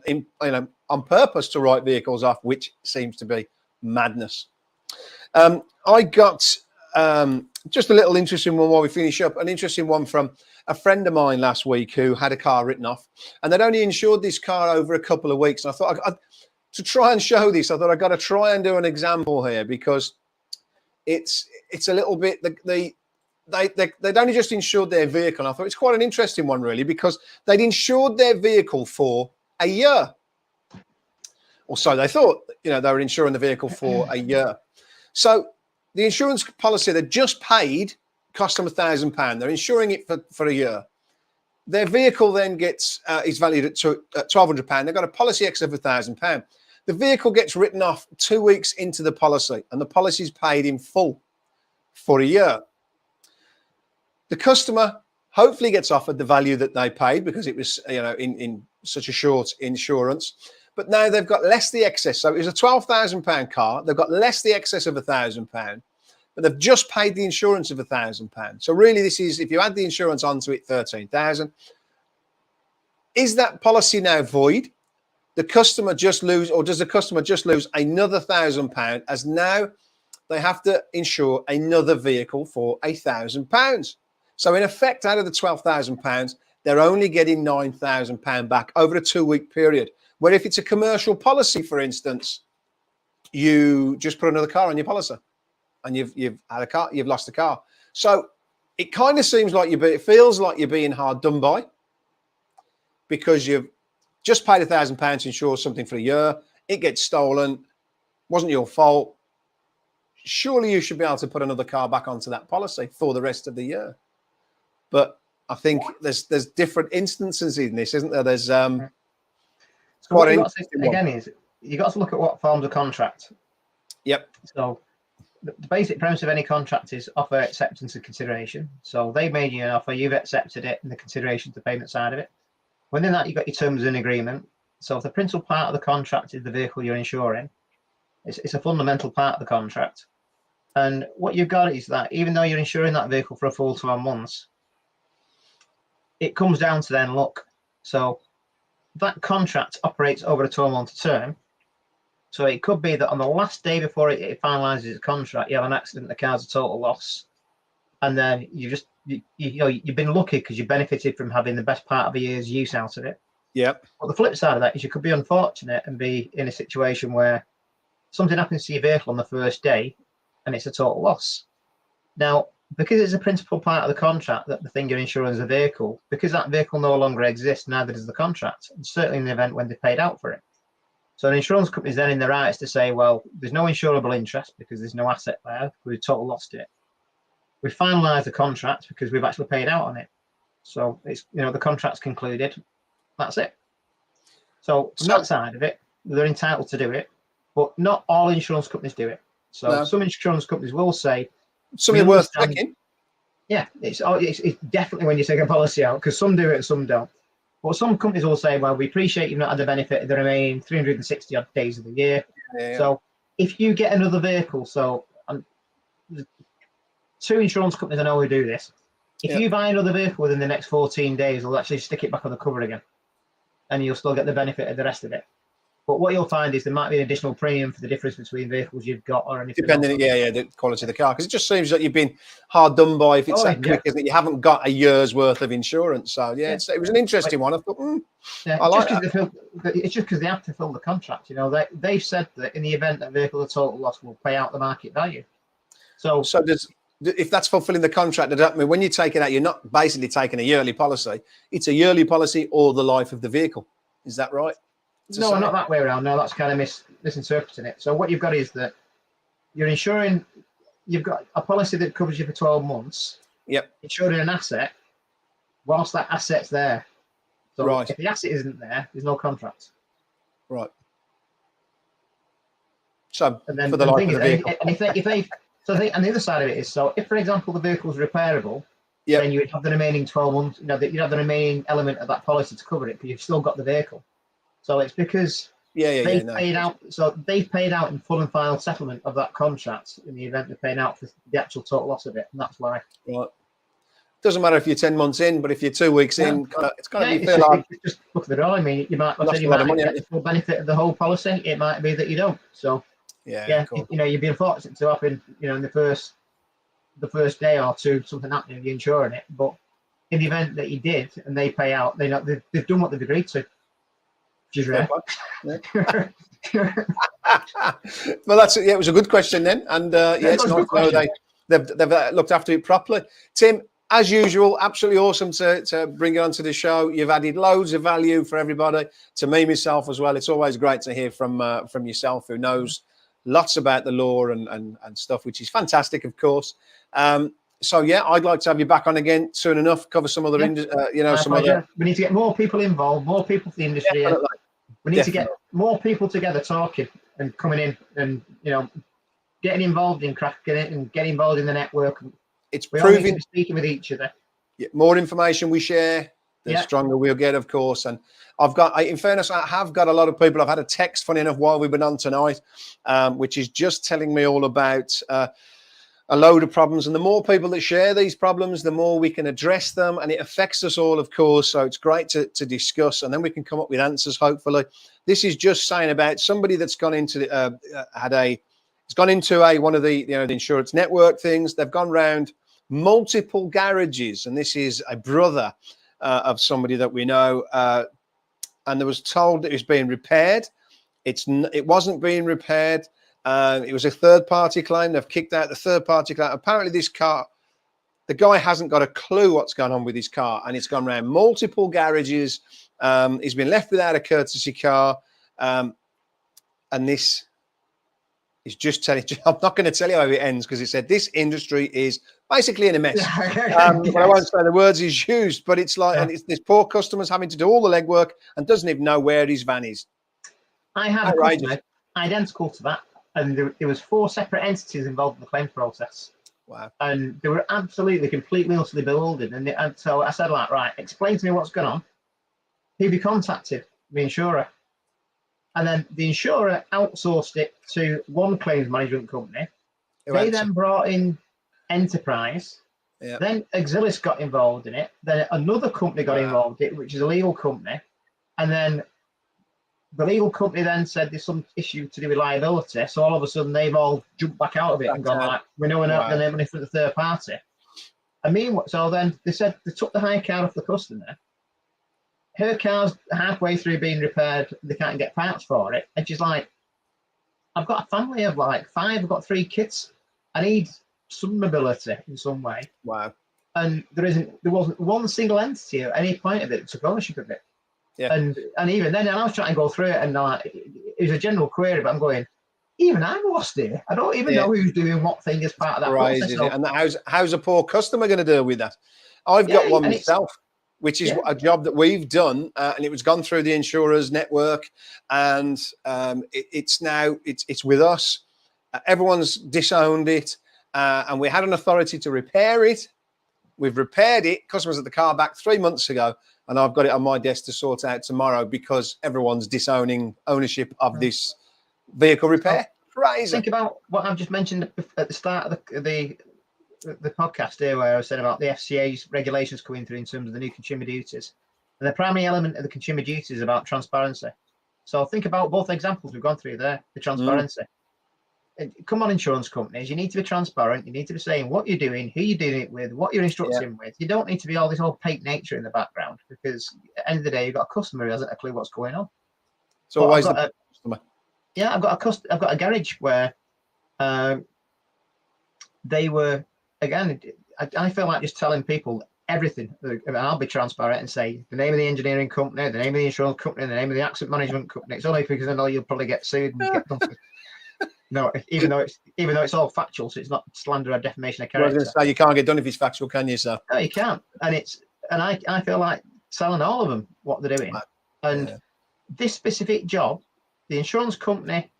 Speaker 1: on purpose to write vehicles off, which seems to be madness. I got just a little interesting one while we finish up, an interesting one from a friend of mine last week who had a car written off, and they'd only insured this car over a couple of weeks. And I thought, to try and show this, I thought I've got to try and do an example here, because it's a little bit, they'd only just insured their vehicle. And I thought it's quite an interesting one, really, because they'd insured their vehicle for a year. Or so they thought, they were insuring the vehicle for a year. So the insurance policy they just paid cost them £1,000. They're insuring it for a year. Their vehicle then gets is valued at £1,200. They've got a policy excess of £1,000. The vehicle gets written off 2 weeks into the policy, and the policy is paid in full for a year. The customer hopefully gets offered the value that they paid because it was, in such a short insurance. But now they've got less the excess. So it was a £12,000 car. They've got less the excess of £1,000, but they've just paid the insurance of £1,000. So really, this is, if you add the insurance onto it, 13,000. Is that policy now void? The customer just lose, or does the customer just lose another £1,000 as now they have to insure another vehicle for £1,000? So in effect, out of the £12,000, they're only getting £9,000 back over a 2-week period. Where if it's a commercial policy, for instance, you just put another car on your policy, and you've had a car, you've lost a car. So it kind of seems like it feels like you're being hard done by, because you've just paid £1,000 to insure something for a year. It gets stolen. Wasn't your fault. Surely you should be able to put another car back onto that policy for the rest of the year. But I think there's different instances in this, isn't there? There's
Speaker 2: So what you've got to say again is you've got to look at what forms of contract.
Speaker 1: Yep.
Speaker 2: So the basic premise of any contract is offer, acceptance, and consideration. So they made you an offer, you've accepted it, and the consideration to payment side of it. Within that, you've got your terms and agreement. So if the principal part of the contract is the vehicle you're insuring, it's a fundamental part of the contract. And what you've got is that even though you're insuring that vehicle for a full 12 months, it comes down to then, look, so that contract operates over a 12-month term. So it could be that on the last day before it finalizes its contract, you have an accident, the car's a total loss. And then you've been lucky because you benefited from having the best part of a year's use out of it.
Speaker 1: Yep.
Speaker 2: But the flip side of that is you could be unfortunate and be in a situation where something happens to your vehicle on the first day and it's a total loss. Now, because it's a principal part of the contract that the thing you're insuring is a vehicle, because that vehicle no longer exists, neither does the contract, and certainly in the event when they paid out for it. So an insurance company is then in the rights to say, well, there's no insurable interest because there's no asset there, we've total lost it. We finalised the contract because we've actually paid out on it. So it's, the contract's concluded. That's it. So from that side of it, they're entitled to do it, but not all insurance companies do it. So some insurance companies will say
Speaker 1: something worth checking.
Speaker 2: Yeah, it's definitely when you take a policy out, because some do it and some don't. But some companies will say, well, we appreciate you've not had the benefit of the remaining 360 odd days of the year. Yeah. So if you get another vehicle, two insurance companies I know who do this. If you buy another vehicle within the next 14 days, they'll actually stick it back on the cover again, and you'll still get the benefit of the rest of it. But what you'll find is there might be an additional premium for the difference between vehicles you've got or anything.
Speaker 1: Depending, the quality of the car, because it just seems like you've been hard done by if it's that quick, isn't it? You haven't got a year's worth of insurance. So it was an interesting one. I thought, I like that.
Speaker 2: It's just because they have to fill the contract. They've said that in the event that vehicle a total loss will pay out the market value. So
Speaker 1: if that's fulfilling the contract, when you take it out, you're not basically taking a yearly policy. It's a yearly policy or the life of the vehicle. Is that right?
Speaker 2: No, not that way around. No, that's kind of misinterpreting it. So what you've got is that you're insuring, you've got a policy that covers you for 12 months.
Speaker 1: Yep.
Speaker 2: Insuring an asset whilst that asset's there. So
Speaker 1: right.
Speaker 2: If the asset isn't there, there's no contract.
Speaker 1: Right. So
Speaker 2: and then
Speaker 1: for the life of the vehicle.
Speaker 2: And and the other side of it is, so if, for example, the vehicle's repairable, then you would have the remaining 12 months, you'd have the remaining element of that policy to cover it, because you've still got the vehicle. So it's because paid out. So they've paid out in full and final settlement of that contract in the event they're paying out for the actual total loss of it, and that's why.
Speaker 1: Right. Doesn't matter if you're 10 months in, but if you're 2 weeks in, it's going to be fair.
Speaker 2: Just look at the door. I mean, you might get the full benefit of the whole policy. It might be that you don't. So cool. You'd be unfortunate to happen. In the first day or two, something happening, you're insuring it. But in the event that you did, and they pay out, they've done what they've agreed to. Rare.
Speaker 1: Well, that's it. Yeah, it was a good question then, and it's nice to know they've looked after it properly. Tim, as usual, absolutely awesome to bring you onto the show. You've added loads of value for everybody, to me, myself as well. It's always great to hear from yourself, who knows lots about the law and stuff, which is fantastic, of course. So yeah, I'd like to have you back on again soon enough. Cover some other, some other.
Speaker 2: We need to get more people involved, more people for the industry.
Speaker 1: Definitely.
Speaker 2: We need to get more people together talking and coming in and getting involved in cracking it and getting involved in the network.
Speaker 1: It's
Speaker 2: we
Speaker 1: proving
Speaker 2: all need to be speaking with each other.
Speaker 1: More information we share, the stronger we'll get, of course. And in fairness, I have got a lot of people. I've had a text, funny enough, while we've been on tonight, which is just telling me all about a load of problems. And the more people that share these problems, the more we can address them. And it affects us all, of course. So it's great to discuss, and then we can come up with answers, hopefully. This is just saying about somebody that's gone into one of the the insurance network things. They've gone round multiple garages, and this is a brother of somebody that we know, and they was told that it was being repaired. It wasn't being repaired. It was a third-party claim. They've kicked out the third-party claim. Apparently, this car, the guy hasn't got a clue what's going on with his car, and it's gone around multiple garages. He's been left without a courtesy car, and this is just telling you. I'm not going to tell you how it ends because it said this industry is basically in a mess. But I won't say the words he's used, but it's like, and it's this poor customer's having to do all the legwork and doesn't even know where his van is.
Speaker 2: I had a customer identical to that. And there was 4 separate entities involved in the claim process.
Speaker 1: Wow. And
Speaker 2: they were absolutely, completely, utterly bewildered. And so I said, right, explain to me what's going on. He contacted the insurer. And then the insurer outsourced it to one claims management company. They then brought in Enterprise. Yep. Then Exilis got involved in it. Then another company got involved in it, which is a legal company. And then the legal company then said there's some issue to do with liability. So all of a sudden they've all jumped back out of it and gone like, we know we're not going to have money for the third party. I mean, so then they said they took the hire car off the customer. Her car's halfway through being repaired. They can't get parts for it. And she's like, I've got a family of like 5. I've got 3 kids. I need some mobility in some way.
Speaker 1: Wow.
Speaker 2: And there wasn't one single entity at any point of it that took ownership of it.
Speaker 1: Yeah.
Speaker 2: And even then, I was trying to go through it, and it was a general query, but I'm going, even I'm lost here. I don't even know who's doing what thing as part of that process.
Speaker 1: So, and how's a poor customer going to deal with that? I've got one myself, which is a job that we've done, and it was gone through the insurers network, and it's with us. Everyone's disowned it, and we had an authority to repair it. We've repaired it. Customers had the car back 3 months ago. And I've got it on my desk to sort out tomorrow because everyone's disowning ownership of this vehicle repair. Crazy.
Speaker 2: Think about what I've just mentioned at the start of the podcast here, where I was saying about the FCA's regulations coming through in terms of the new consumer duties. And the primary element of the consumer duties is about transparency. So think about both examples we've gone through there, the transparency. Come on, insurance companies, you need to be transparent. You need to be saying what you're doing, who you're doing it with, what you're instructing with. You don't need to be all this opaque nature in the background, because at the end of the day, you've got a customer who hasn't a clue what's going on.
Speaker 1: So always the customer.
Speaker 2: Yeah, I've got a garage where they were, again, I feel like just telling people everything. And I'll be transparent and say the name of the engineering company, the name of the insurance company, the name of the accident management company. It's only because I know you'll probably get sued and get done. No, even though it's all factual, so it's not slander or defamation of character.
Speaker 1: I was going to say, you can't get done if it's factual, can you, sir?
Speaker 2: No, you can't. And I feel like telling all of them what they're doing. And this specific job, the insurance company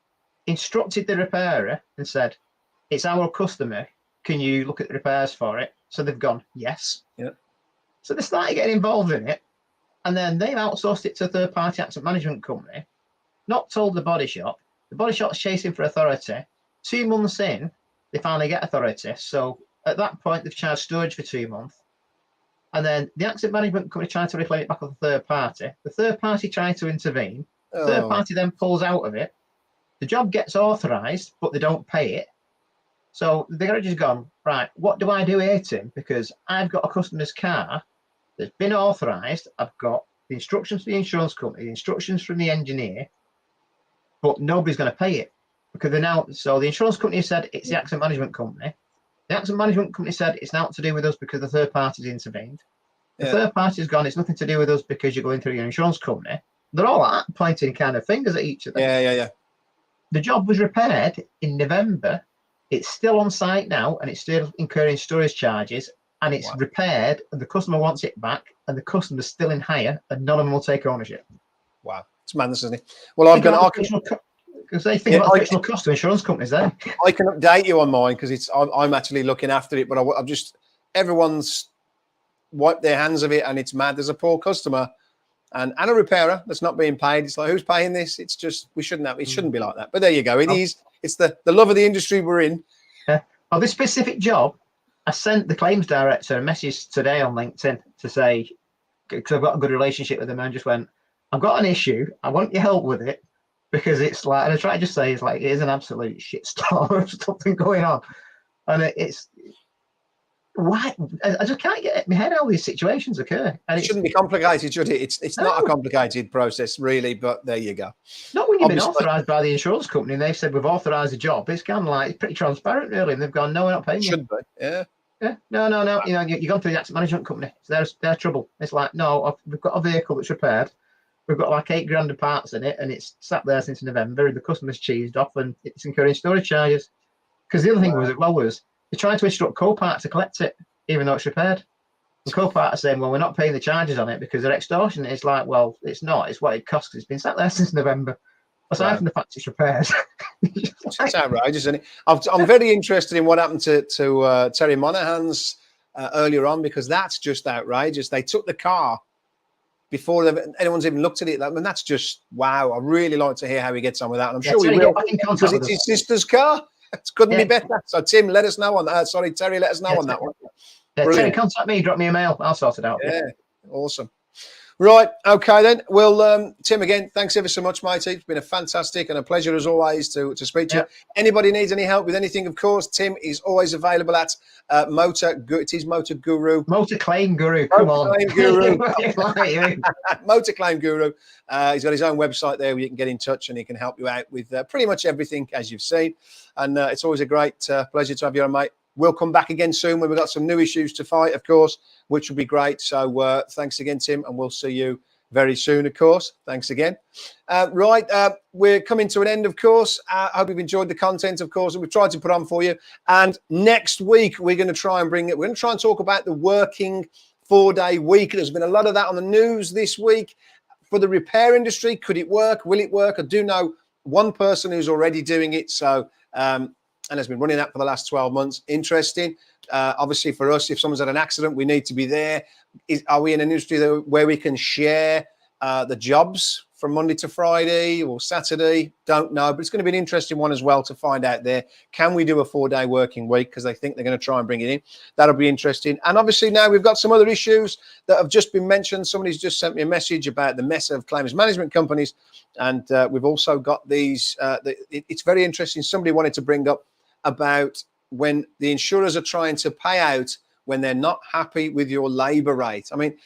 Speaker 2: instructed the repairer and said, "It's our customer. Can you look at the repairs for it?" So they've gone, yes.
Speaker 1: Yeah.
Speaker 2: So they started getting involved in it, and then they've outsourced it to a third-party accident management company. Not told the body shop. The body shop's chasing for authority. 2 months in, they finally get authority. So at that point, they've charged storage for 2 months. And then the accident management company tried to reclaim it back off the third party. The third party tried to intervene. The third party then pulls out of it. The job gets authorised, but they don't pay it. So the garage has gone, right, what do I do here, Tim? Because I've got a customer's car that's been authorised. I've got the instructions from the insurance company, the instructions from the engineer, but nobody's going to pay it because they're now. So the insurance company said it's the accident management company. The accident management company said it's not to do with us because the third party's intervened. The third party's gone, it's nothing to do with us because you're going through your insurance company. They're all pointing kind of fingers at each other.
Speaker 1: Yeah.
Speaker 2: The job was repaired in November. It's still on site now, and it's still incurring storage charges. And it's repaired, and the customer wants it back, and the customer's still in hire, and none of them will take ownership.
Speaker 1: Wow, it's madness, isn't it? Well, I've got
Speaker 2: because they think about the frictional cost to insurance companies there.
Speaker 1: I can update you on mine because I'm actually looking after it, but I'm just everyone's wiped their hands of it, and it's mad. There's a poor customer and a repairer that's not being paid. It's like, who's paying this? It's just it shouldn't be like that. But there you go. It is. It's the love of the industry we're in.
Speaker 2: Yeah. Oh, this specific job, I sent the claims director a message today on LinkedIn to say, because I've got a good relationship with them, and just went, I've got an issue. I want your help with it, because it's like, and I try to just say, it's like, it is an absolute shitstorm of something going on. And it's, why? I just can't get my head how these situations occur. And
Speaker 1: it shouldn't be complicated, should it? It's not a complicated process, really, but there you go.
Speaker 2: Not when you've been authorised by the insurance company and they've said, we've authorised a job. It's kind of like, it's pretty transparent, really. And they've gone, no, we're not paying you.
Speaker 1: Should be, yeah.
Speaker 2: Yeah, no. You know, you've gone through the asset management company. So their trouble. It's like, no, we've got a vehicle that's repaired. We've got like $8,000 of parts in it, and it's sat there since November, and the customer's cheesed off, and it's incurring storage charges. Because the other thing was they're trying to instruct Copart to collect it, even though it's repaired. And Copart are saying, well, we're not paying the charges on it because they're extortion. It's like, well, it's not. It's what it costs. It's been sat there since November. Aside from the fact it's repaired.
Speaker 1: It's outrageous, isn't it? I'm very interested in what happened to Terry Monaghan's earlier on, because that's just outrageous. They took the car before anyone's even looked at it. I mean, that's just wow. I really like to hear how he gets on with that, and I'm sure he will, because it's his sister's car. It couldn't be better. So Tim, let us know on that. Sorry, Terry, let us know on that one.
Speaker 2: Yeah, Terry, contact me. Drop me a mail. I'll sort it out.
Speaker 1: Yeah, awesome. Right, okay then. Well, Tim, again, thanks ever so much, matey. It's been a fantastic and a pleasure as always to speak to you. Anybody needs any help with anything, of course, Tim is always available at Motor Guru.
Speaker 2: Motor Claim Guru. Come on.
Speaker 1: Claim Guru. Motor Claim Guru. He's got his own website there where you can get in touch, and he can help you out with pretty much everything, as you've seen. And it's always a great pleasure to have you on, mate. We'll come back again soon when we've got some new issues to fight, of course, which will be great. So thanks again, Tim, and we'll see you very soon, of course. Thanks again. We're coming to an end, of course. I hope you've enjoyed the content, of course, that we've tried to put on for you. And next week, we're going to try and we're going to try and talk about the working 4-day week. There's been a lot of that on the news this week. For the repair industry, could it work? Will it work? I do know one person who's already doing it. So, and has been running that for the last 12 months. Interesting. Obviously, for us, if someone's had an accident, we need to be there. Are we in an industry where we can share the jobs from Monday to Friday or Saturday? Don't know, but it's going to be an interesting one as well to find out there. Can we do a 4-day working week? Because they think they're going to try and bring it in. That'll be interesting. And obviously now we've got some other issues that have just been mentioned. Somebody's just sent me a message about the mess of claims management companies. And we've also got these. It's very interesting. Somebody wanted to bring up about when the insurers are trying to pay out when they're not happy with your labour rate. I mean,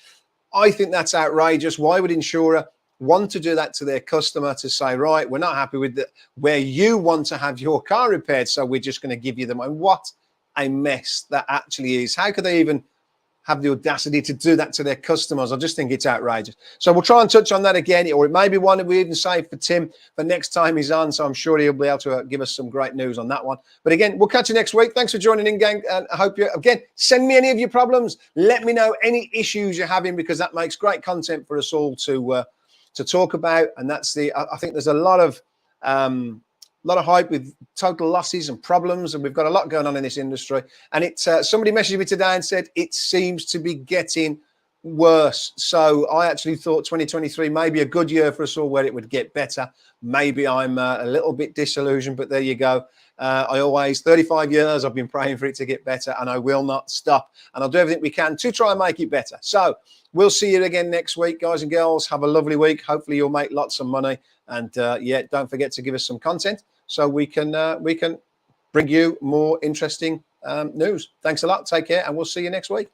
Speaker 1: I think that's outrageous. Why would insurer want to do that to their customer, to say, right, we're not happy with where you want to have your car repaired, so we're just going to give you the money? What a mess that actually is. How could they even have the audacity to do that to their customers? I just think it's outrageous. So we'll try and touch on that again, or it may be one that we even save for Tim for next time he's on. So I'm sure he'll be able to give us some great news on that one. But again, we'll catch you next week. Thanks for joining in, gang. And I hope you, again, send me any of your problems. Let me know any issues you're having, because that makes great content for us all to talk about. And that's I think there's a lot of hype with total losses and problems, and we've got a lot going on in this industry. And it's somebody messaged me today and said it seems to be getting worse. So I actually thought 2023 may be a good year for us all, where it would get better. Maybe I'm a little bit disillusioned, but there you go. 35 years I've been praying for it to get better, and I will not stop, and I'll do everything we can to try and make it better. So we'll see you again next week, guys and girls. Have a lovely week. Hopefully you'll make lots of money, and don't forget to give us some content so we can bring you more interesting news. Thanks a lot. Take care, and we'll see you next week.